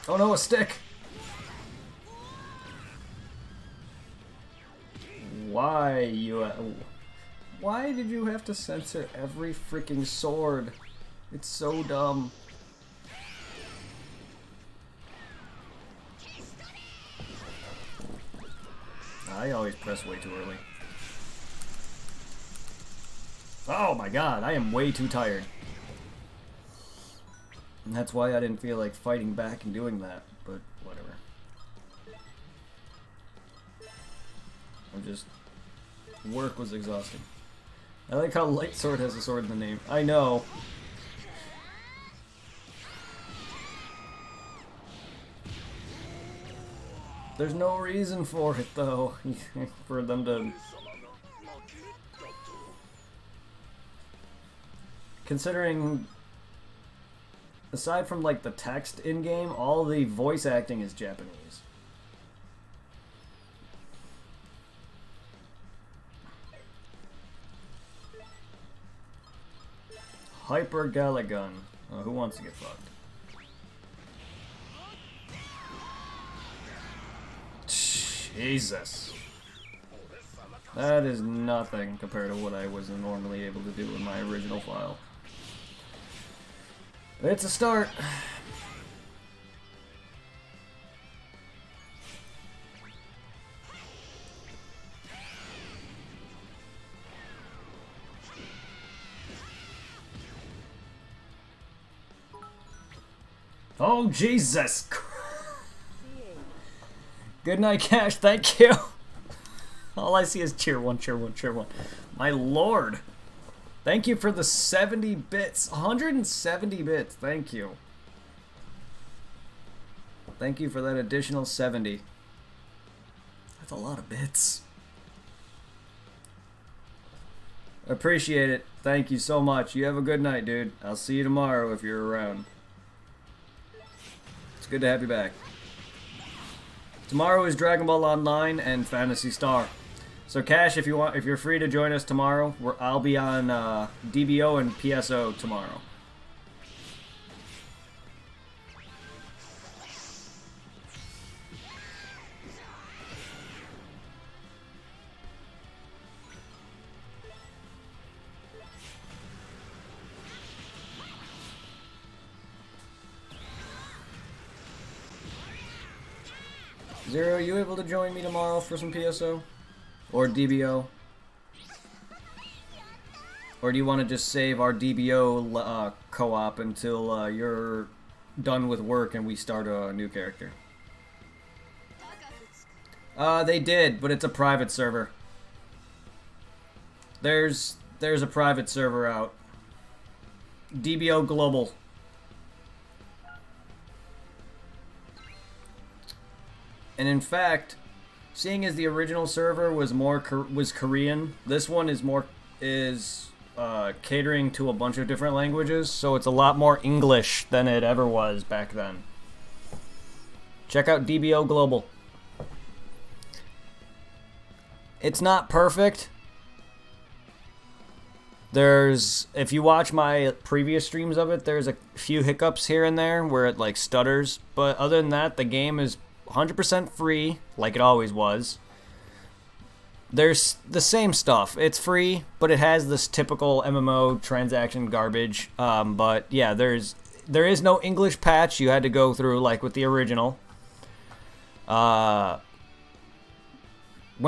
Oh no, a stick! Why why did you have to censor every freaking sword? It's so dumb. I always press way too early. Oh my god, I am way too tired. And that's why I didn't feel like fighting back and doing that, but whatever. Work was exhausting. I like how Light Sword has a sword in the name. I know. There's no reason for it, though. For them to... Considering... Aside from, like, the text in-game, all the voice acting is Japanese. Hyper Galagun. Who wants to get fucked? Jesus. That is nothing compared to what I was normally able to do in my original file. But it's a start. Oh, Jesus! Good night, Cash. Thank you. All I see is cheer one, cheer one, cheer one. My lord. Thank you for the 70 bits. 170 bits. Thank you. Thank you for that additional 70. That's a lot of bits. Appreciate it. Thank you so much. You have a good night, dude. I'll see you tomorrow if you're around. It's good to have you back. Tomorrow is Dragon Ball Online and Phantasy Star. So Cash, if you're free to join us tomorrow, I'll be on DBO and PSO tomorrow. Zero, are you able to join me tomorrow for some PSO? Or DBO? Or do you want to just save our DBO co-op until you're done with work and we start a new character? They did, but it's a private server. There's a private server out. DBO Global. And in fact, seeing as the original server was was Korean, this one is catering to a bunch of different languages, so it's a lot more English than it ever was back then. Check out DBO Global. It's not perfect. If you watch my previous streams of it, there's a few hiccups here and there where it like stutters, but other than that, the game is 100% free, like it always was. There's the same stuff. It's free, but it has this typical MMO transaction garbage. But yeah, there is no English patch you had to go through like with the original. When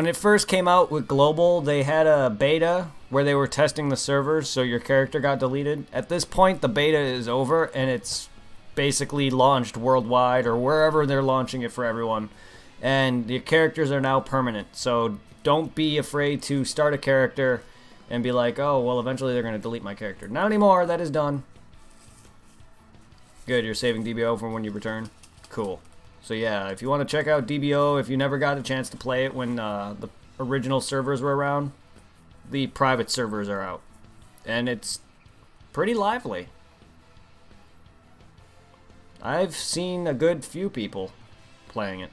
it first came out with Global, they had a beta where they were testing the servers, so your character got deleted. At this point, the beta is over, and it's basically launched worldwide or wherever they're launching it for everyone, and the characters are now permanent. So don't be afraid to start a character and be like, oh well, eventually they're going to delete my character. Not anymore. That is done. Good. You're saving DBO for when you return. Cool. So yeah, if you want to check out DBO, if you never got a chance to play it when the original servers were around, the private servers are out, and it's pretty lively. I've seen a good few people playing it.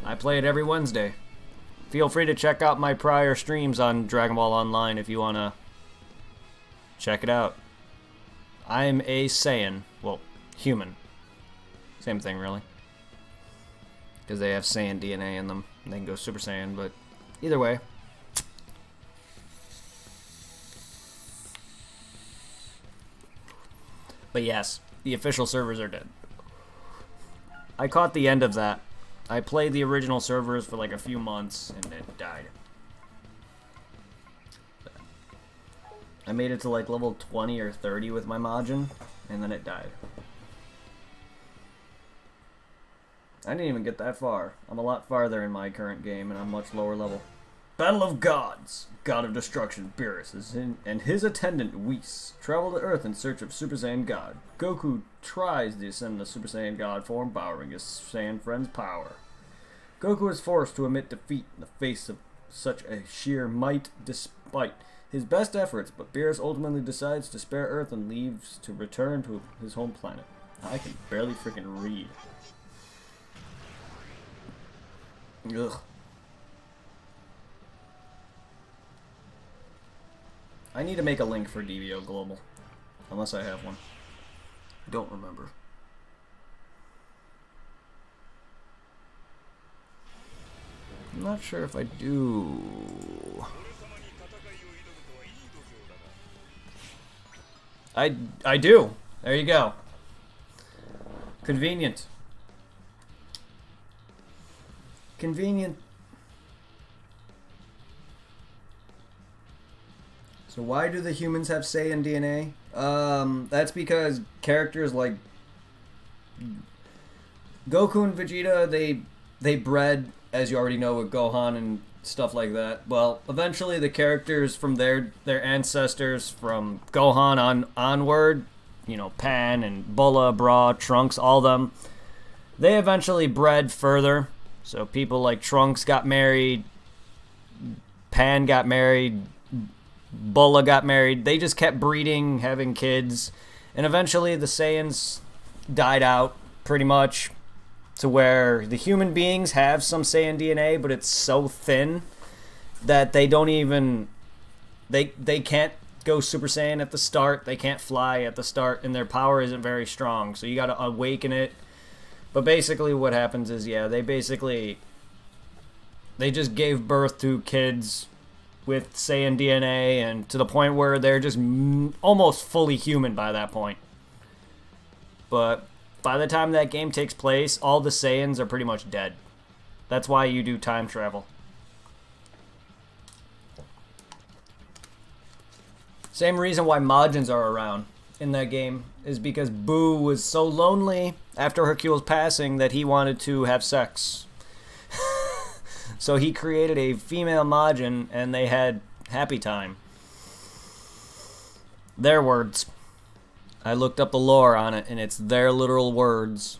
I play it every Wednesday. Feel free to check out my prior streams on Dragon Ball Online if you want to check it out. I'm a Saiyan. Well, human. Same thing, really. Because they have Saiyan DNA in them. And they can go Super Saiyan, but either way. But yes, the official servers are dead. I caught the end of that. I played the original servers for like a few months, and it died. I made it to like level 20 or 30 with my Majin, and then it died. I didn't even get that far. I'm a lot farther in my current game, and I'm much lower level. Battle of Gods. God of Destruction, Beerus, and his attendant, Whis, travel to Earth in search of Super Saiyan God. Goku tries to ascend the Super Saiyan God form, borrowing his Saiyan friend's power. Goku is forced to admit defeat in the face of such a sheer might, despite his best efforts, but Beerus ultimately decides to spare Earth and leaves to return to his home planet. I can barely freaking read. Ugh. I need to make a link for DVO Global. Unless I have one. I don't remember. I'm not sure if I do. I do. There you go. Convenient. Convenient. So why do the humans have say in DNA? That's because characters like Goku and Vegeta, they bred, as you already know, with Gohan and stuff like that. Well, eventually the characters from their ancestors from Gohan onward, you know, Pan and Bulla, Bra, Trunks, all them, they eventually bred further. So people like Trunks got married, Pan got married, Bulla got married. They just kept breeding, having kids, and eventually the Saiyans died out pretty much to where the human beings have some Saiyan DNA, but it's so thin that they don't even they can't go Super Saiyan at the start. They can't fly at the start, and their power isn't very strong. So you got to awaken it. But basically what happens is, yeah, they just gave birth to kids with Saiyan DNA, and to the point where they're just almost fully human by that point. But by the time that game takes place, all the Saiyans are pretty much dead. That's why you do time travel. Same reason why Majins are around in that game is because Boo was so lonely after Hercule's passing that he wanted to have sex. So he created a female Majin, and they had happy time. Their words. I looked up the lore on it, and it's their literal words.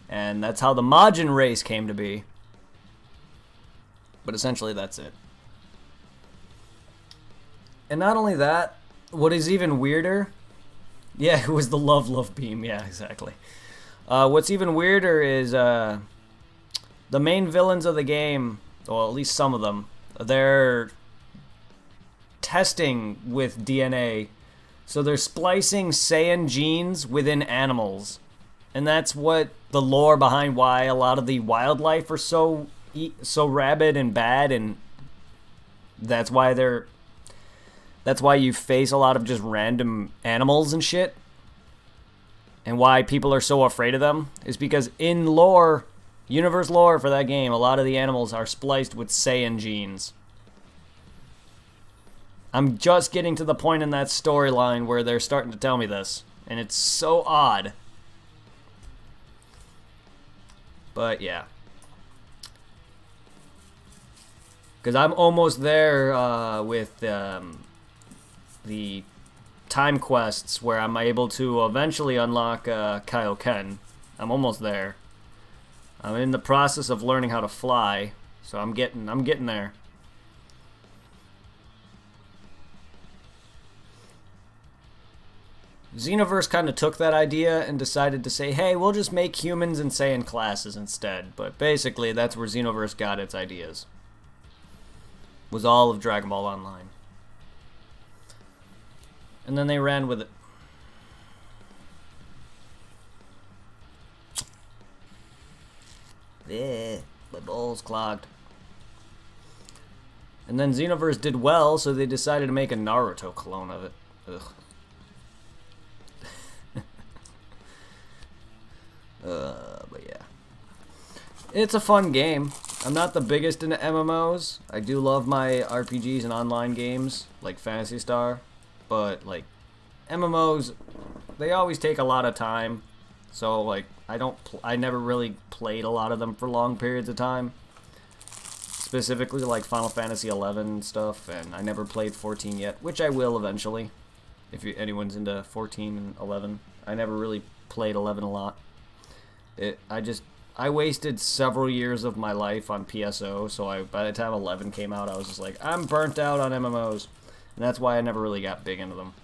And that's how the Majin race came to be. But essentially, that's it. And not only that, what is even weirder... Yeah, it was the Love Beam. Yeah, exactly. What's even weirder is the main villains of the game... Well, at least some of them, they're testing with DNA. So they're splicing Saiyan genes within animals. And that's what the lore behind why a lot of the wildlife are so rabid and bad, and that's why you face a lot of just random animals and shit. And why people are so afraid of them is because in lore, universe lore for that game, a lot of the animals are spliced with Saiyan genes. I'm just getting to the point in that storyline where they're starting to tell me this, and it's so odd. But yeah. Because I'm almost there with the time quests where I'm able to eventually unlock Kaioken. I'm almost there. I'm in the process of learning how to fly, so I'm getting there. Xenoverse kind of took that idea and decided to say, hey, we'll just make humans and Saiyan classes instead. But basically, that's where Xenoverse got its ideas. Was all of Dragon Ball Online. And then they ran with it. Yeah, my balls clogged. And then Xenoverse did well, so they decided to make a Naruto clone of it. Ugh. But yeah. It's a fun game. I'm not the biggest into MMOs. I do love my RPGs and online games, like Phantasy Star. But, like, MMOs, they always take a lot of time. So, like, I never really played a lot of them for long periods of time. Specifically, like Final Fantasy 11 and stuff, and I never played 14 yet, which I will eventually, if anyone's into 14 and 11. I never really played 11 a lot. I wasted several years of my life on PSO, so by the time 11 came out, I was just like, I'm burnt out on MMOs, and that's why I never really got big into them.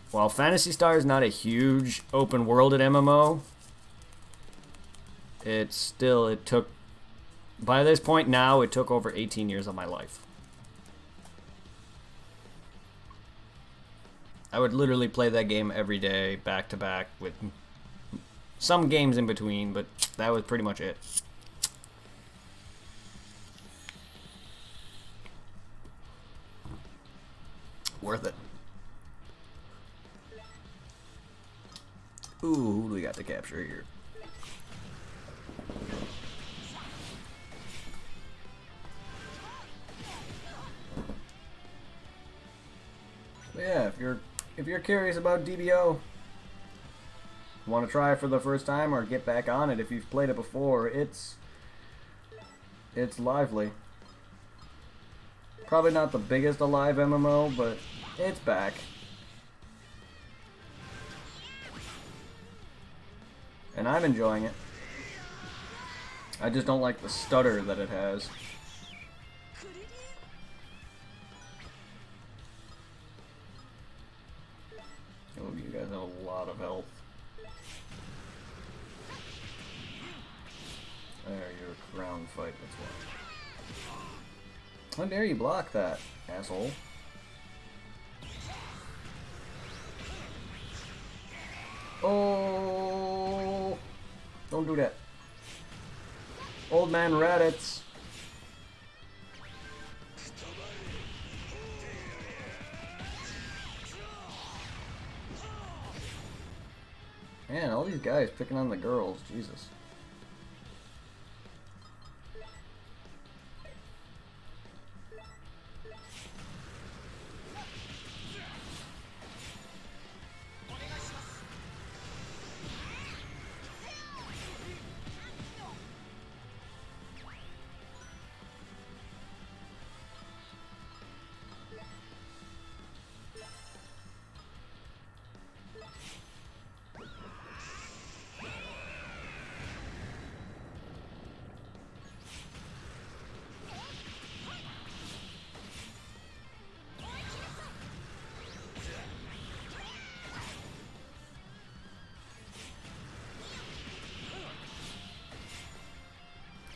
While Phantasy Star is not a huge open worlded MMO, it took, by this point now, it took over 18 years of my life. I would literally play that game every day, back to back, with some games in between, but that was pretty much it. Worth it. Ooh, who do we got to capture here? But yeah, if you're curious about DBO, want to try it for the first time or get back on it if you've played it before, it's lively. Probably not the biggest alive MMO, but it's back. And I'm enjoying it. I just don't like the stutter that it has. Oh, you guys have a lot of health. There, you're a ground fight, that's why. How dare you block that, asshole? Oh! Don't do that. Old man Raditz. Man, all these guys picking on the girls, Jesus.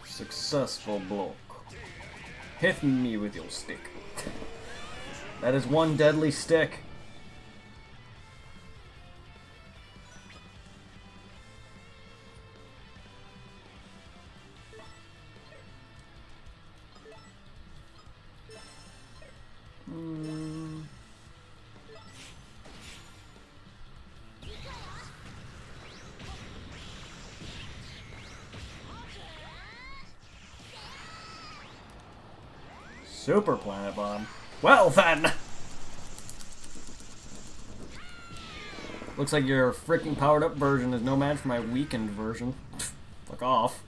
Successful block. Hit me with your stick. That is one deadly stick. Super Planet Bomb. Well then! Looks like your freaking powered up version is no match for my weakened version. Fuck off.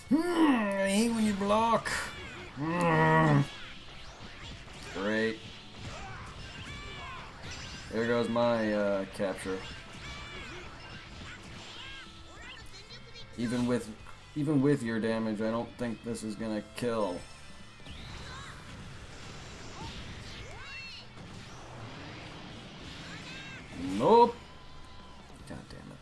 I hate when you block. Great. There goes my capture. Even with your damage, I don't think this is gonna kill. Nope. God damn it.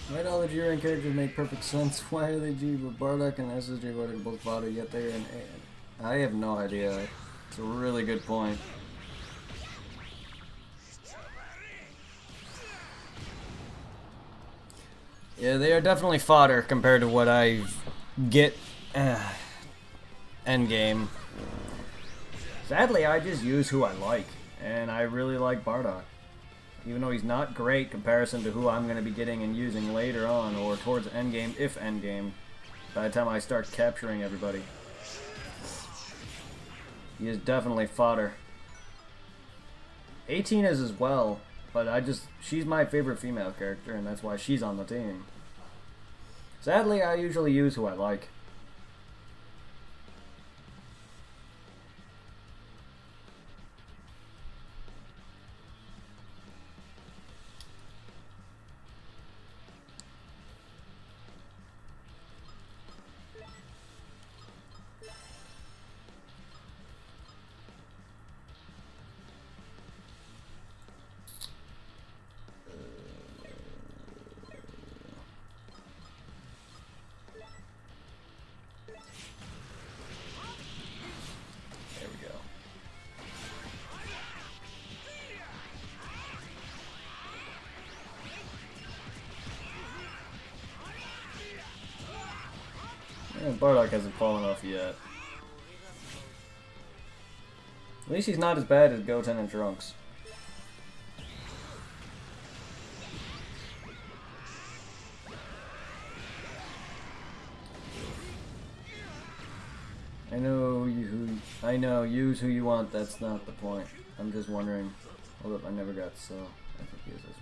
Why do all the Jiren characters make perfect sense? Why are they G, but Bardock and SSJ are both Vada, yet they're in A? I have no idea. It's a really good point. Yeah, they are definitely fodder compared to what I've get endgame. Sadly, I just use who I like, and I really like Bardock. Even though he's not great comparison to who I'm going to be getting and using later on, or towards endgame, if endgame, by the time I start capturing everybody. He is definitely fodder. 18 is as well, but she's my favorite female character, and that's why she's on the team. Sadly, I usually use who I like. There we go. Yeah, Bardock hasn't fallen off yet. At least he's not as bad as Goten and Trunks. I know, use who you want, that's not the point. I'm just wondering. Hold up, I never got so. I think he is this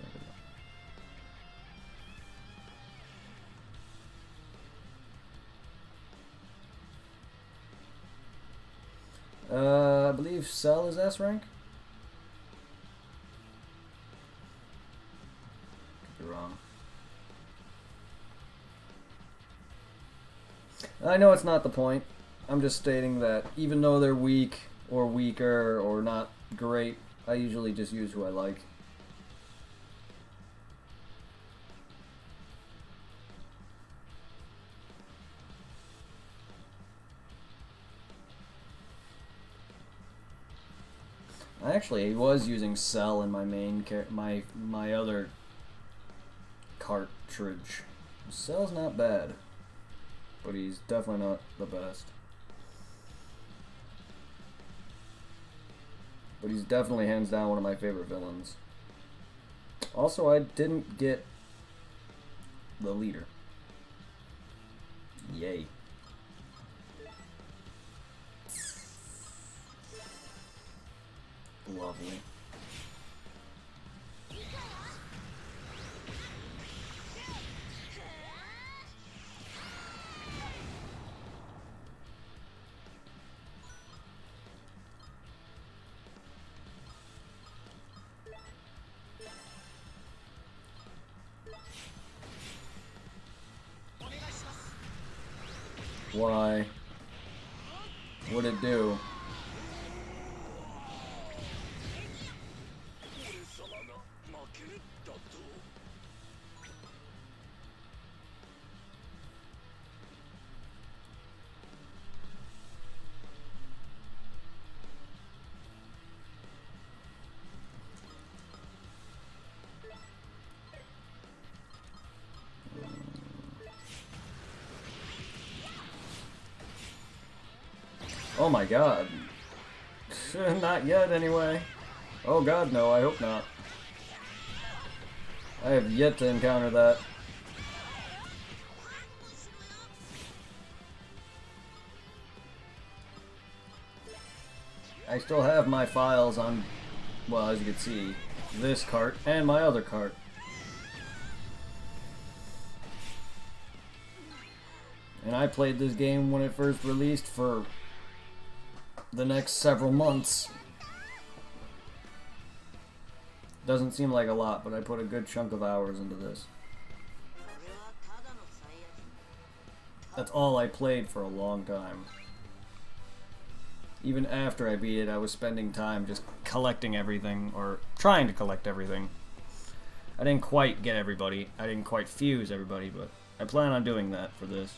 rank. I believe Cell is S rank. Could be wrong. I know it's not the point. I'm just stating that even though they're weak or weaker or not great, I usually just use who I like. I actually was using Cell in my main my other cartridge. Cell's not bad, but he's definitely not the best. But he's definitely hands down one of my favorite villains. Also, I didn't get the leader. Yay. Lovely. Why? What'd it do? Oh my god. Not yet, anyway. Oh god, no, I hope not. I have yet to encounter that. I still have my files on, well, as you can see, this cart and my other cart. And I played this game when it first released for the next several months. Doesn't seem like a lot, but I put a good chunk of hours into this. That's all I played for a long time. Even after I beat it, I was spending time just collecting everything, or trying to collect everything. I didn't quite get everybody. I didn't quite fuse everybody, but I plan on doing that for this.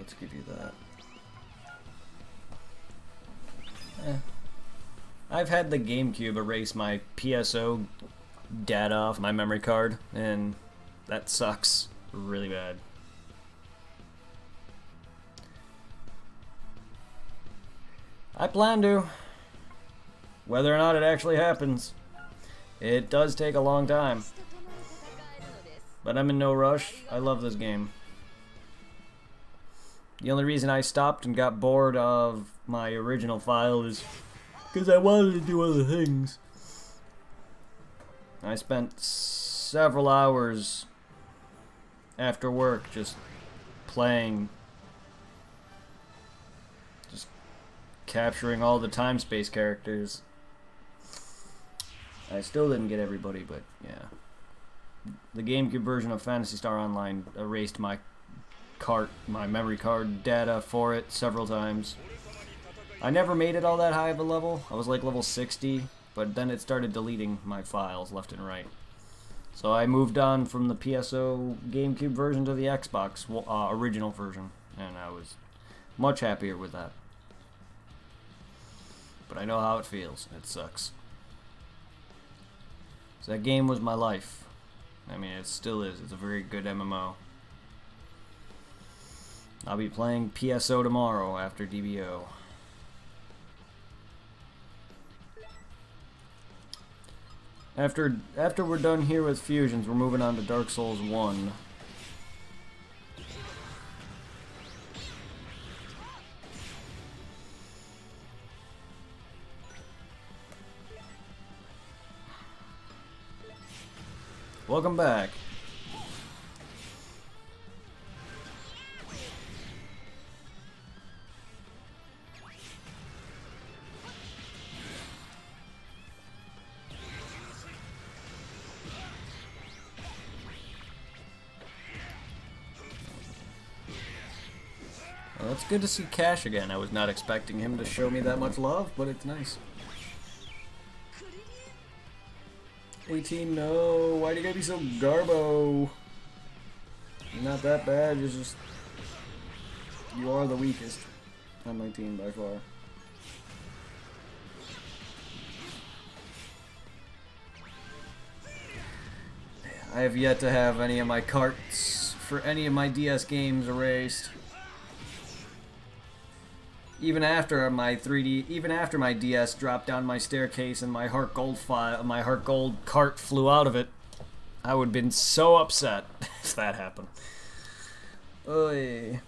let's give you that. I've had the GameCube erase my PSO data off my memory card, and that sucks really bad. I plan to. Whether or not it actually happens, it does take a long time. But I'm in no rush. I love this game. The only reason I stopped and got bored of my original file is because I wanted to do other things. I spent several hours after work just playing, just capturing all the time-space characters. I still didn't get everybody, but yeah. The GameCube version of Phantasy Star Online erased my memory card data for it several times. I never made it all that high of a level. I was like level 60, but then it started deleting my files left and right. So I moved on from the PSO GameCube version to the Xbox original version, and I was much happier with that. But I know how it feels. It sucks. So that game was my life. I mean, it still is. It's a very good MMO. I'll be playing PSO tomorrow after DBO. After we're done here with fusions, we're moving on to Dark Souls 1. Welcome back. Well, it's good to see Cash again. I was not expecting him to show me that much love, but it's nice. 18, no. Why do you gotta be so garbo? You're not that bad. You're just... You are the weakest on my team by far. I have yet to have any of my carts for any of my DS games erased. Even after my 3D, even after my DS dropped down my staircase and my Heart Gold cart flew out of it, I would have been so upset if that happened. Oy.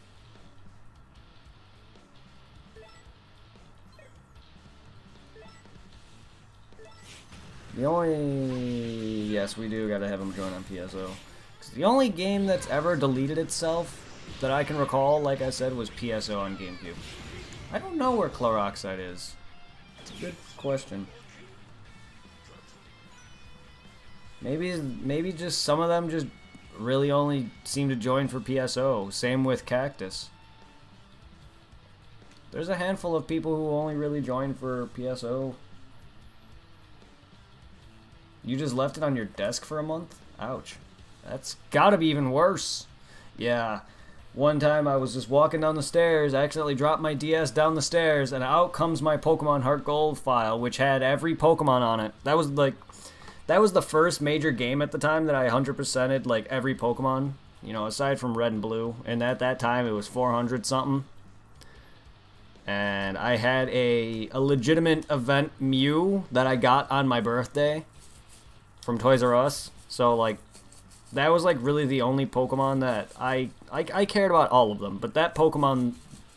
The only... Yes, we do gotta have him join on PSO. 'Cause the only game that's ever deleted itself that I can recall, like I said, was PSO on GameCube. I don't know where Chloroxide is. It's a good question. Maybe just some of them just really only seem to join for PSO. Same with Cactus. There's a handful of people who only really join for PSO. You just left it on your desk for a month? Ouch. That's gotta be even worse. Yeah. One time I was just walking down the stairs, I accidentally dropped my DS down the stairs, and out comes my Pokemon Heart Gold file, which had every Pokemon on it. That was the first major game at the time that I 100%ed like every Pokemon, you know, aside from Red and Blue. And at that time it was 400 something. And I had a legitimate event Mew that I got on my birthday from Toys R Us. So like that was like really the only Pokemon that I cared about, all of them, but that Pokemon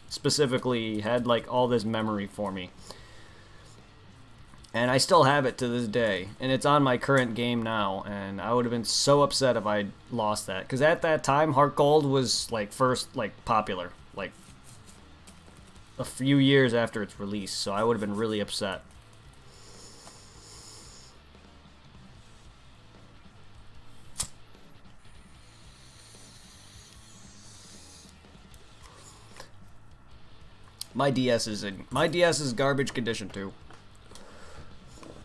specifically had like all this memory for me. And I still have it to this day, and it's on my current game now, and I would have been so upset if I lost that, because at that time Heart Gold was like first like popular, like a few years after its release, so I would have been really upset. My DS is garbage condition too.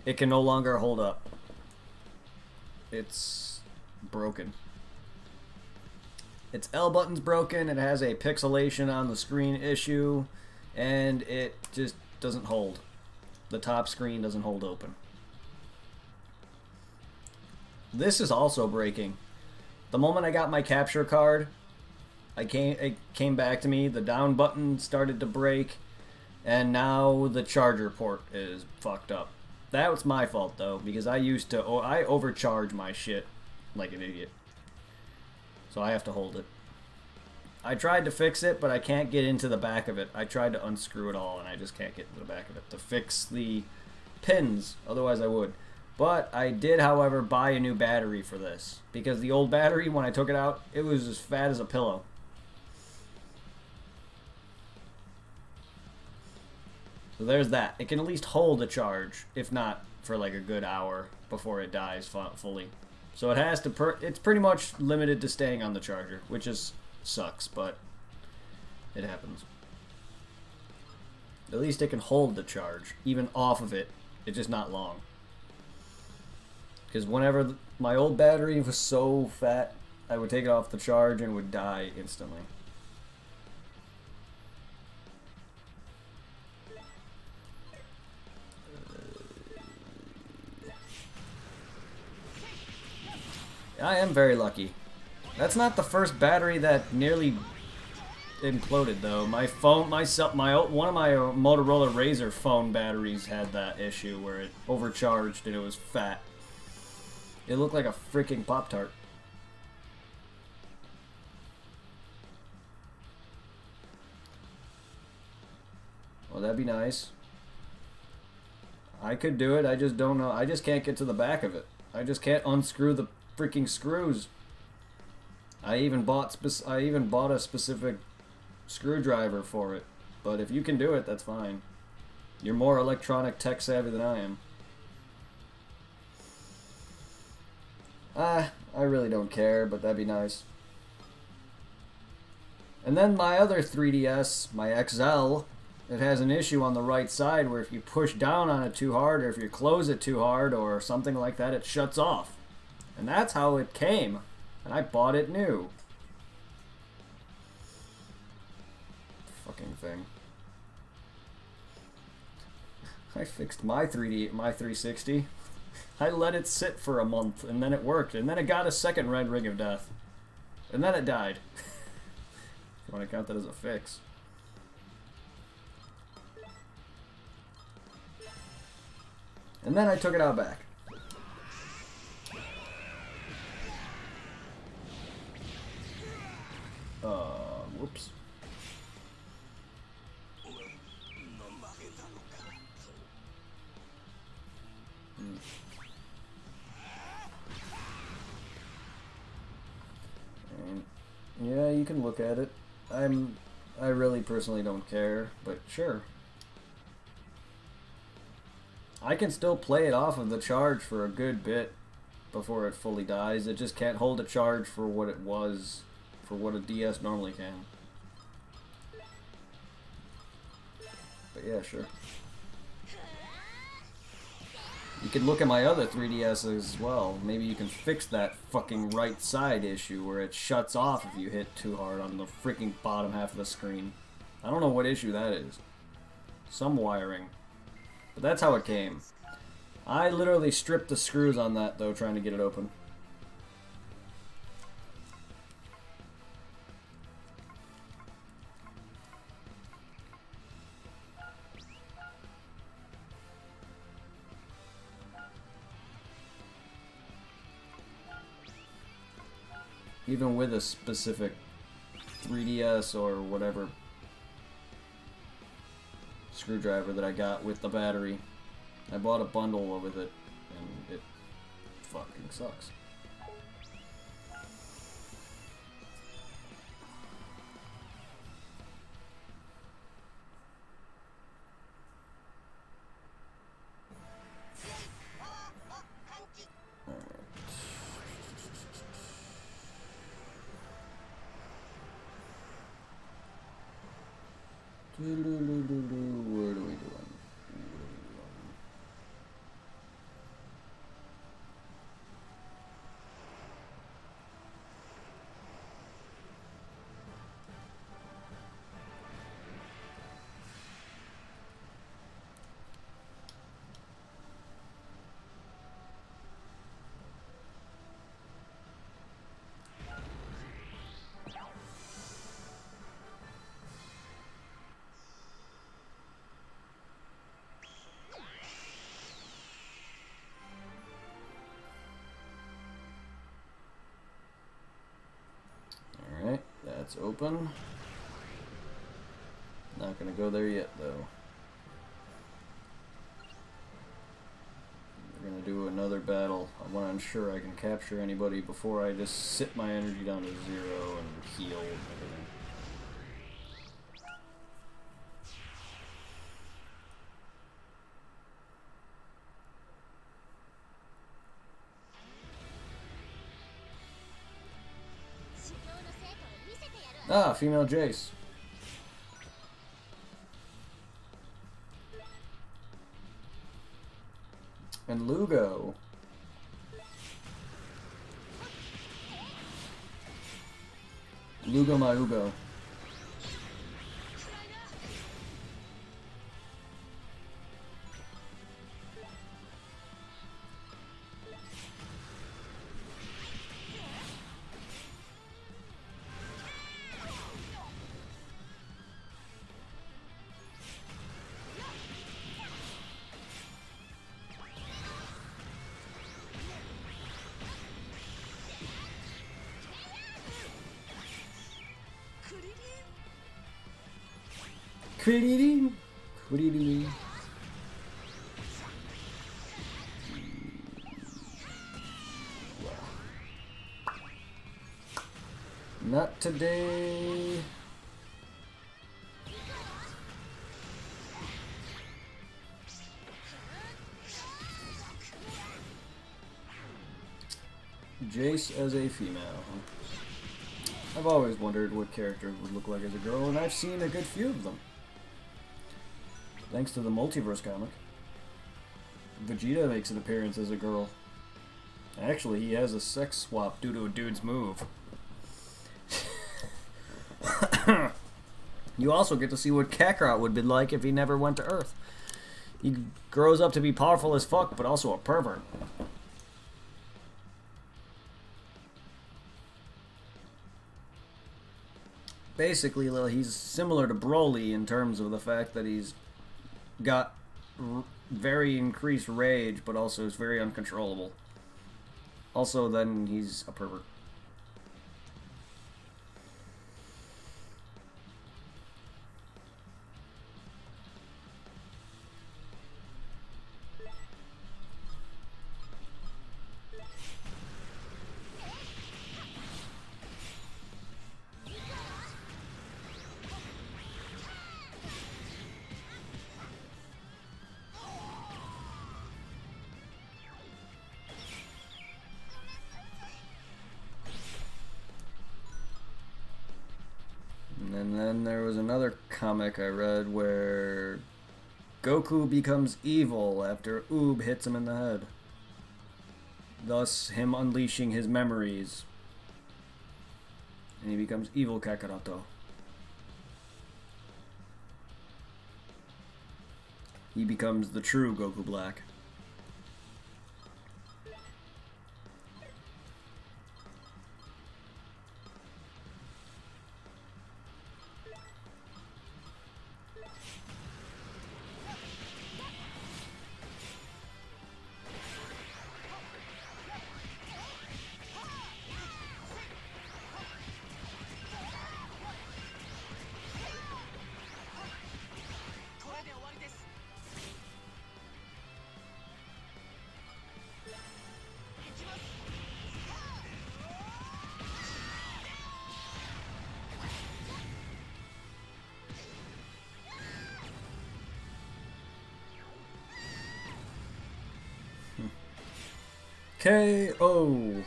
It can no longer hold up. It's broken. its L button's broken, it has a pixelation on the screen issue, and it just doesn't hold. The top screen doesn't hold open. This is also breaking. The moment I got my capture card, it came back to me, the down button started to break, and now the charger port is fucked up. That was my fault though, because I overcharge my shit like an idiot. So I have to hold it. I tried to fix it, but I can't get into the back of it. I tried to unscrew it all, and I just can't get into the back of it to fix the pins. Otherwise I would. But I did, however, buy a new battery for this, because the old battery, when I took it out, it was as fat as a pillow. So there's that. It can at least hold a charge, if not for like a good hour before it dies fully. So it has to. It's pretty much limited to staying on the charger, which is sucks, but it happens. At least it can hold the charge, even off of it. It's just not long. Because whenever my old battery was so fat, I would take it off the charge and would die instantly. I am very lucky. That's not the first battery that nearly imploded, though. My phone, one of my Motorola Razr phone batteries had that issue where it overcharged and it was fat. It looked like a freaking Pop-Tart. Well, that'd be nice. I could do it, I just don't know. I just can't get to the back of it. I just can't unscrew the freaking screws. I even bought a specific screwdriver for it. But if you can do it, that's fine. You're more electronic tech savvy than I am. I really don't care, but that'd be nice. And then my other 3DS, my XL, it has an issue on the right side where if you push down on it too hard, or if you close it too hard, or something like that, it shuts off. And that's how it came. And I bought it new. Fucking thing. I fixed my 360. I let it sit for a month, and then it worked, and then it got a second red ring of death. And then it died. If you want to count that as a fix. And then I took it out back. Whoops. Yeah, you can look at it. I really personally don't care, but sure. I can still play it off of the charge for a good bit before it fully dies. It just can't hold a charge for what it was, for what a DS normally can. But yeah, sure. You can look at my other 3DS as well. Maybe you can fix that fucking right side issue where it shuts off if you hit too hard on the freaking bottom half of the screen. I don't know what issue that is. Some wiring. But that's how it came. I literally stripped the screws on that, though, trying to get it open. Even with a specific 3DS or whatever screwdriver that I got with the battery. I bought a bundle with it, and it fucking sucks. What are we doing? It's open. Not gonna go there yet, though. We're gonna do another battle. I want to ensure I can capture anybody before I just sit my energy down to 0 and heal and everything. Ah, female Jace. And Lugo. Lugo my Ugo. Quiddy. Not today. Jace as a female. I've always wondered what character would look like as a girl, and I've seen a good few of them. Thanks to the multiverse comic. Vegeta makes an appearance as a girl. Actually, he has a sex swap due to a dude's move. You also get to see what Kakarot would be like if he never went to Earth. He grows up to be powerful as fuck, but also a pervert. Basically, he's similar to Broly in terms of the fact that he's got very increased rage, but also is very uncontrollable. Also, then he's a pervert. And then there was another comic I read where Goku becomes evil after Oob hits him in the head. Thus, him unleashing his memories. And he becomes evil Kakaroto. He becomes the true Goku Black. KO.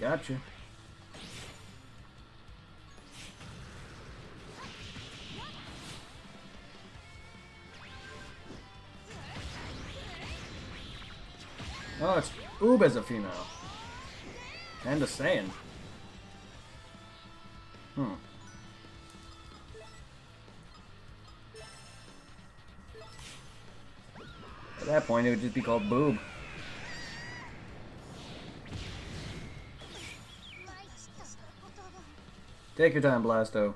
Gotcha. Oh, it's Oob as a female. And a Saiyan. At that point, it would just be called Boob. Take your time, Blasto.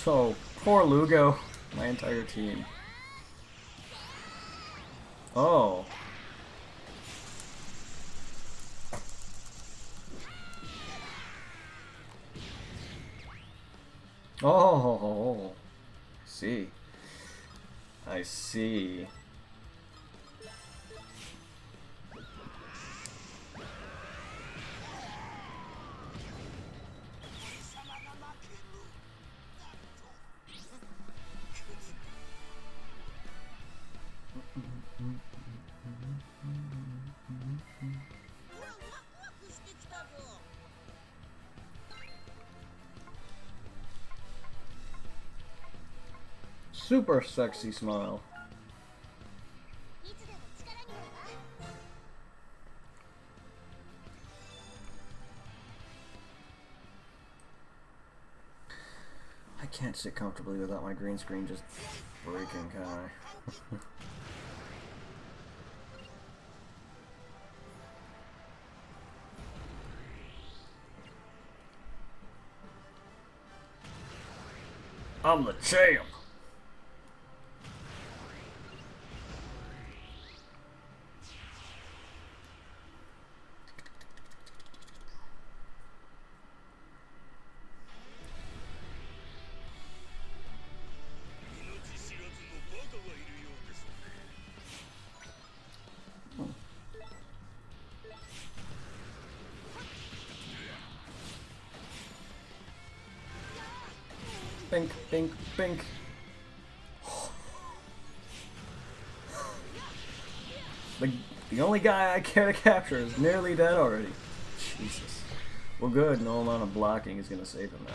Oh, poor Lugo. My entire team. Oh. Oh. See. I see. Super sexy smile. I can't sit comfortably without my green screen just breaking, can I? I'm the champ! Bink, bink, bink. The only guy I care to capture is nearly dead already. Jesus. Well, good. No amount of blocking is gonna save him now.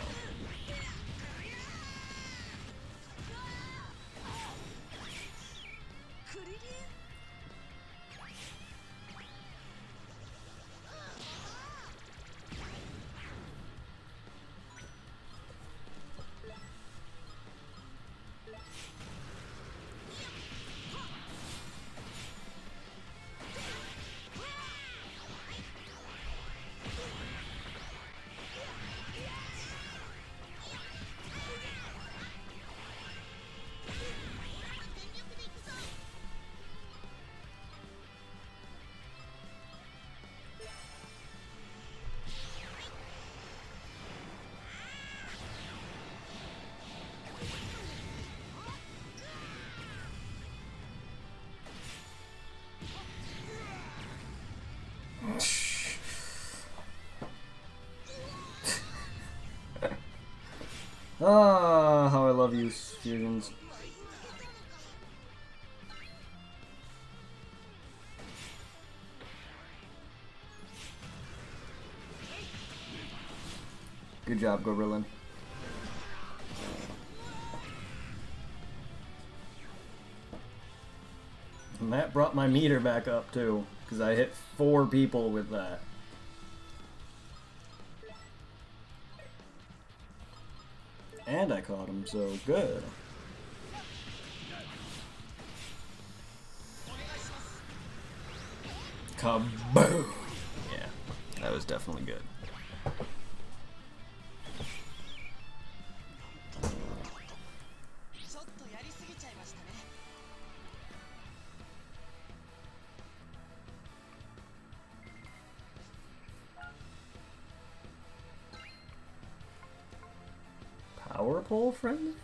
Ah, how I love you, fusions. Good job, Gorillan. And that brought my meter back up too, because I hit 4 people with that. And I caught him, so good. Kaboom! Yeah, that was definitely good. Power pole friendly?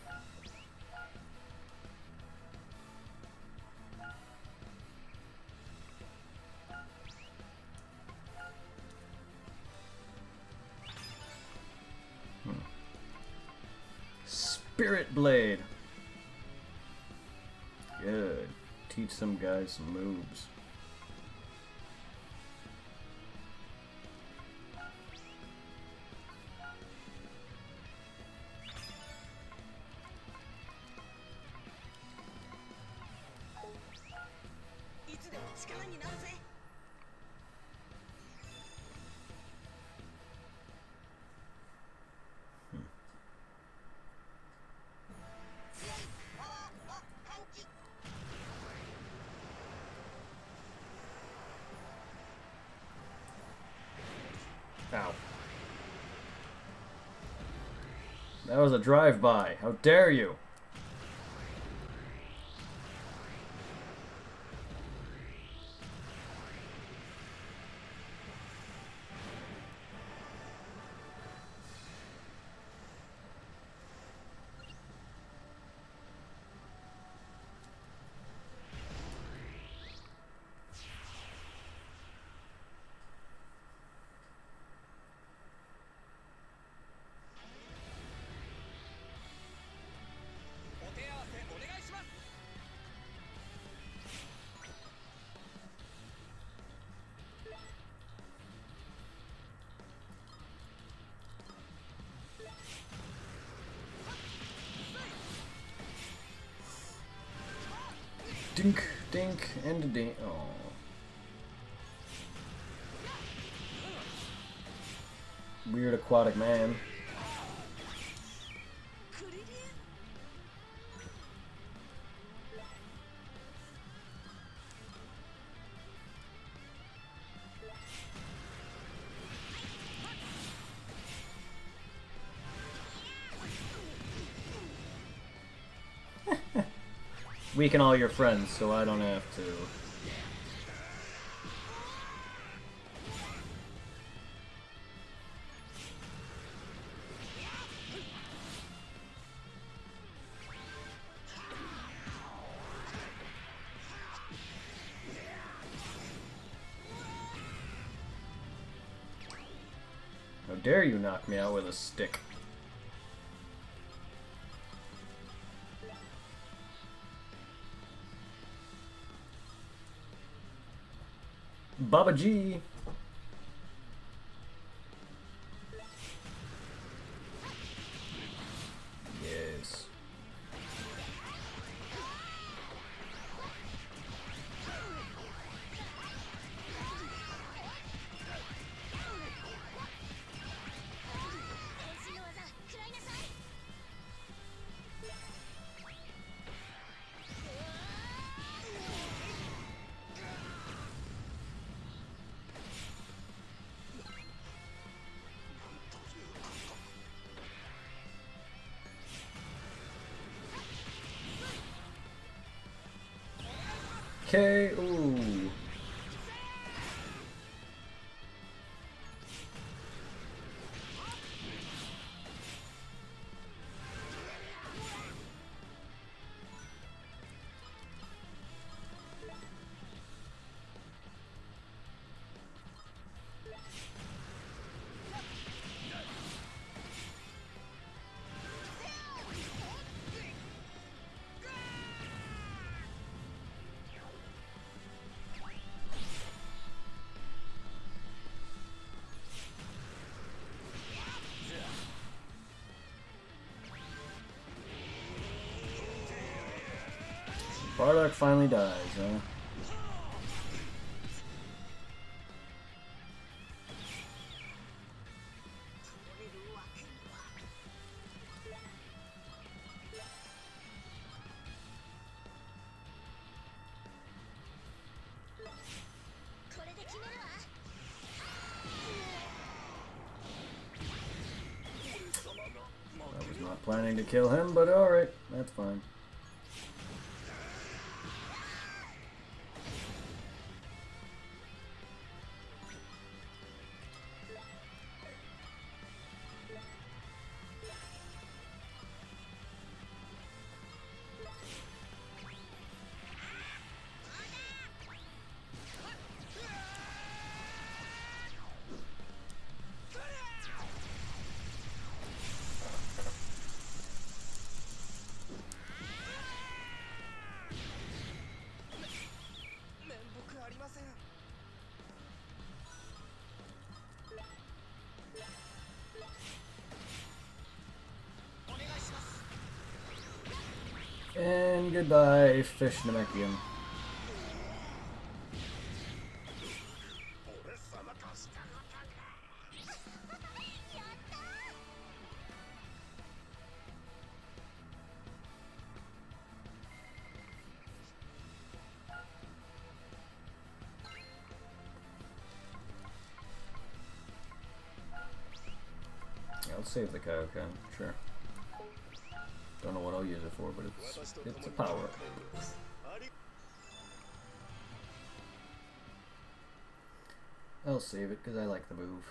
Spirit Blade. Good. Teach some guys some moves. That was a drive-by. How dare you? Dink, dink, and a dink. Oh. Weird aquatic man. Weaken all your friends so I don't have to. How dare you knock me out with a stick? Baba G. Yes. Okay, ooh. Bardock finally dies, huh? I was not planning to kill him, but alright, that's fine. And goodbye, Fish Namekian. Yeah, let's save the Kaioken, sure. Don't know what I'll use it for, but it's a power up. I'll save it because I like the move.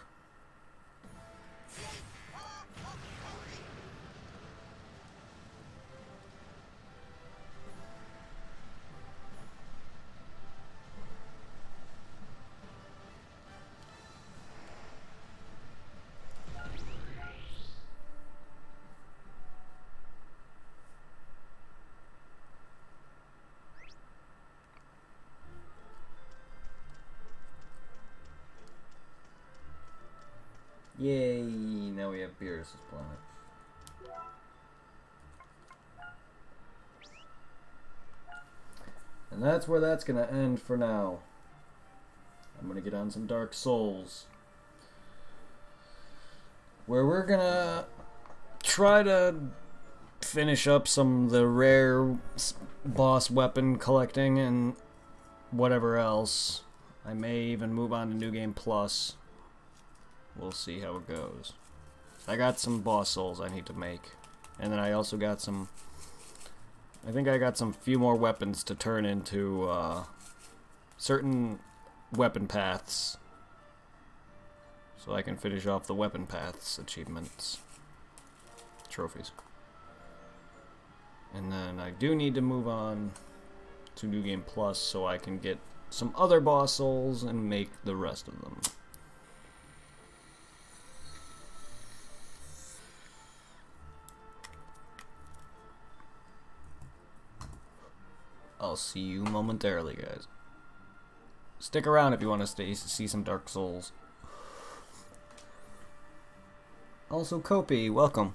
Yay! Now we have Beerus' planet. And that's where that's gonna end for now. I'm gonna get on some Dark Souls, where we're gonna try to finish up some of the rare boss weapon collecting and whatever else. I may even move on to New Game Plus. We'll see how it goes. I got some boss souls I need to make. And then I also got some... I think I got some few more weapons to turn into certain weapon paths. So I can finish off the weapon paths achievements. Trophies. And then I do need to move on to New Game Plus so I can get some other boss souls and make the rest of them. I'll see you momentarily, guys. Stick around if you want to see some Dark Souls. Also, Kopi, welcome.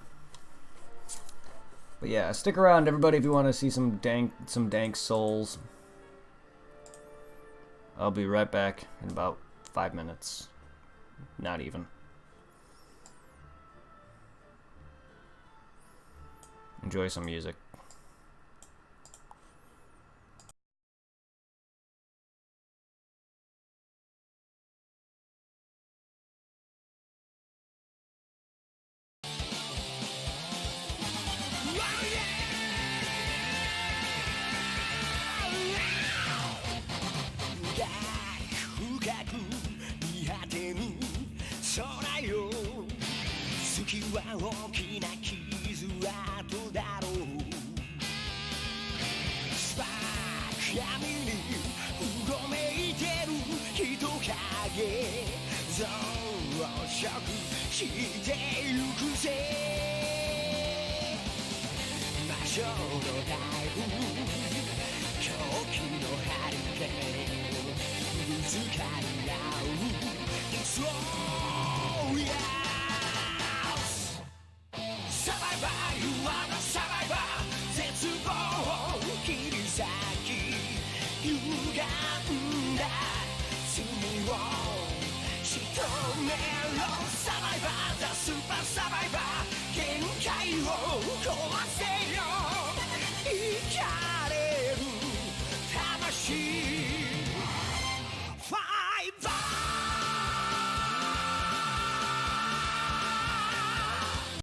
But yeah, stick around, everybody, if you want to see some dank souls. I'll be right back in about 5 minutes. Not even. Enjoy some music. Savior, the super survivor, 限界を壊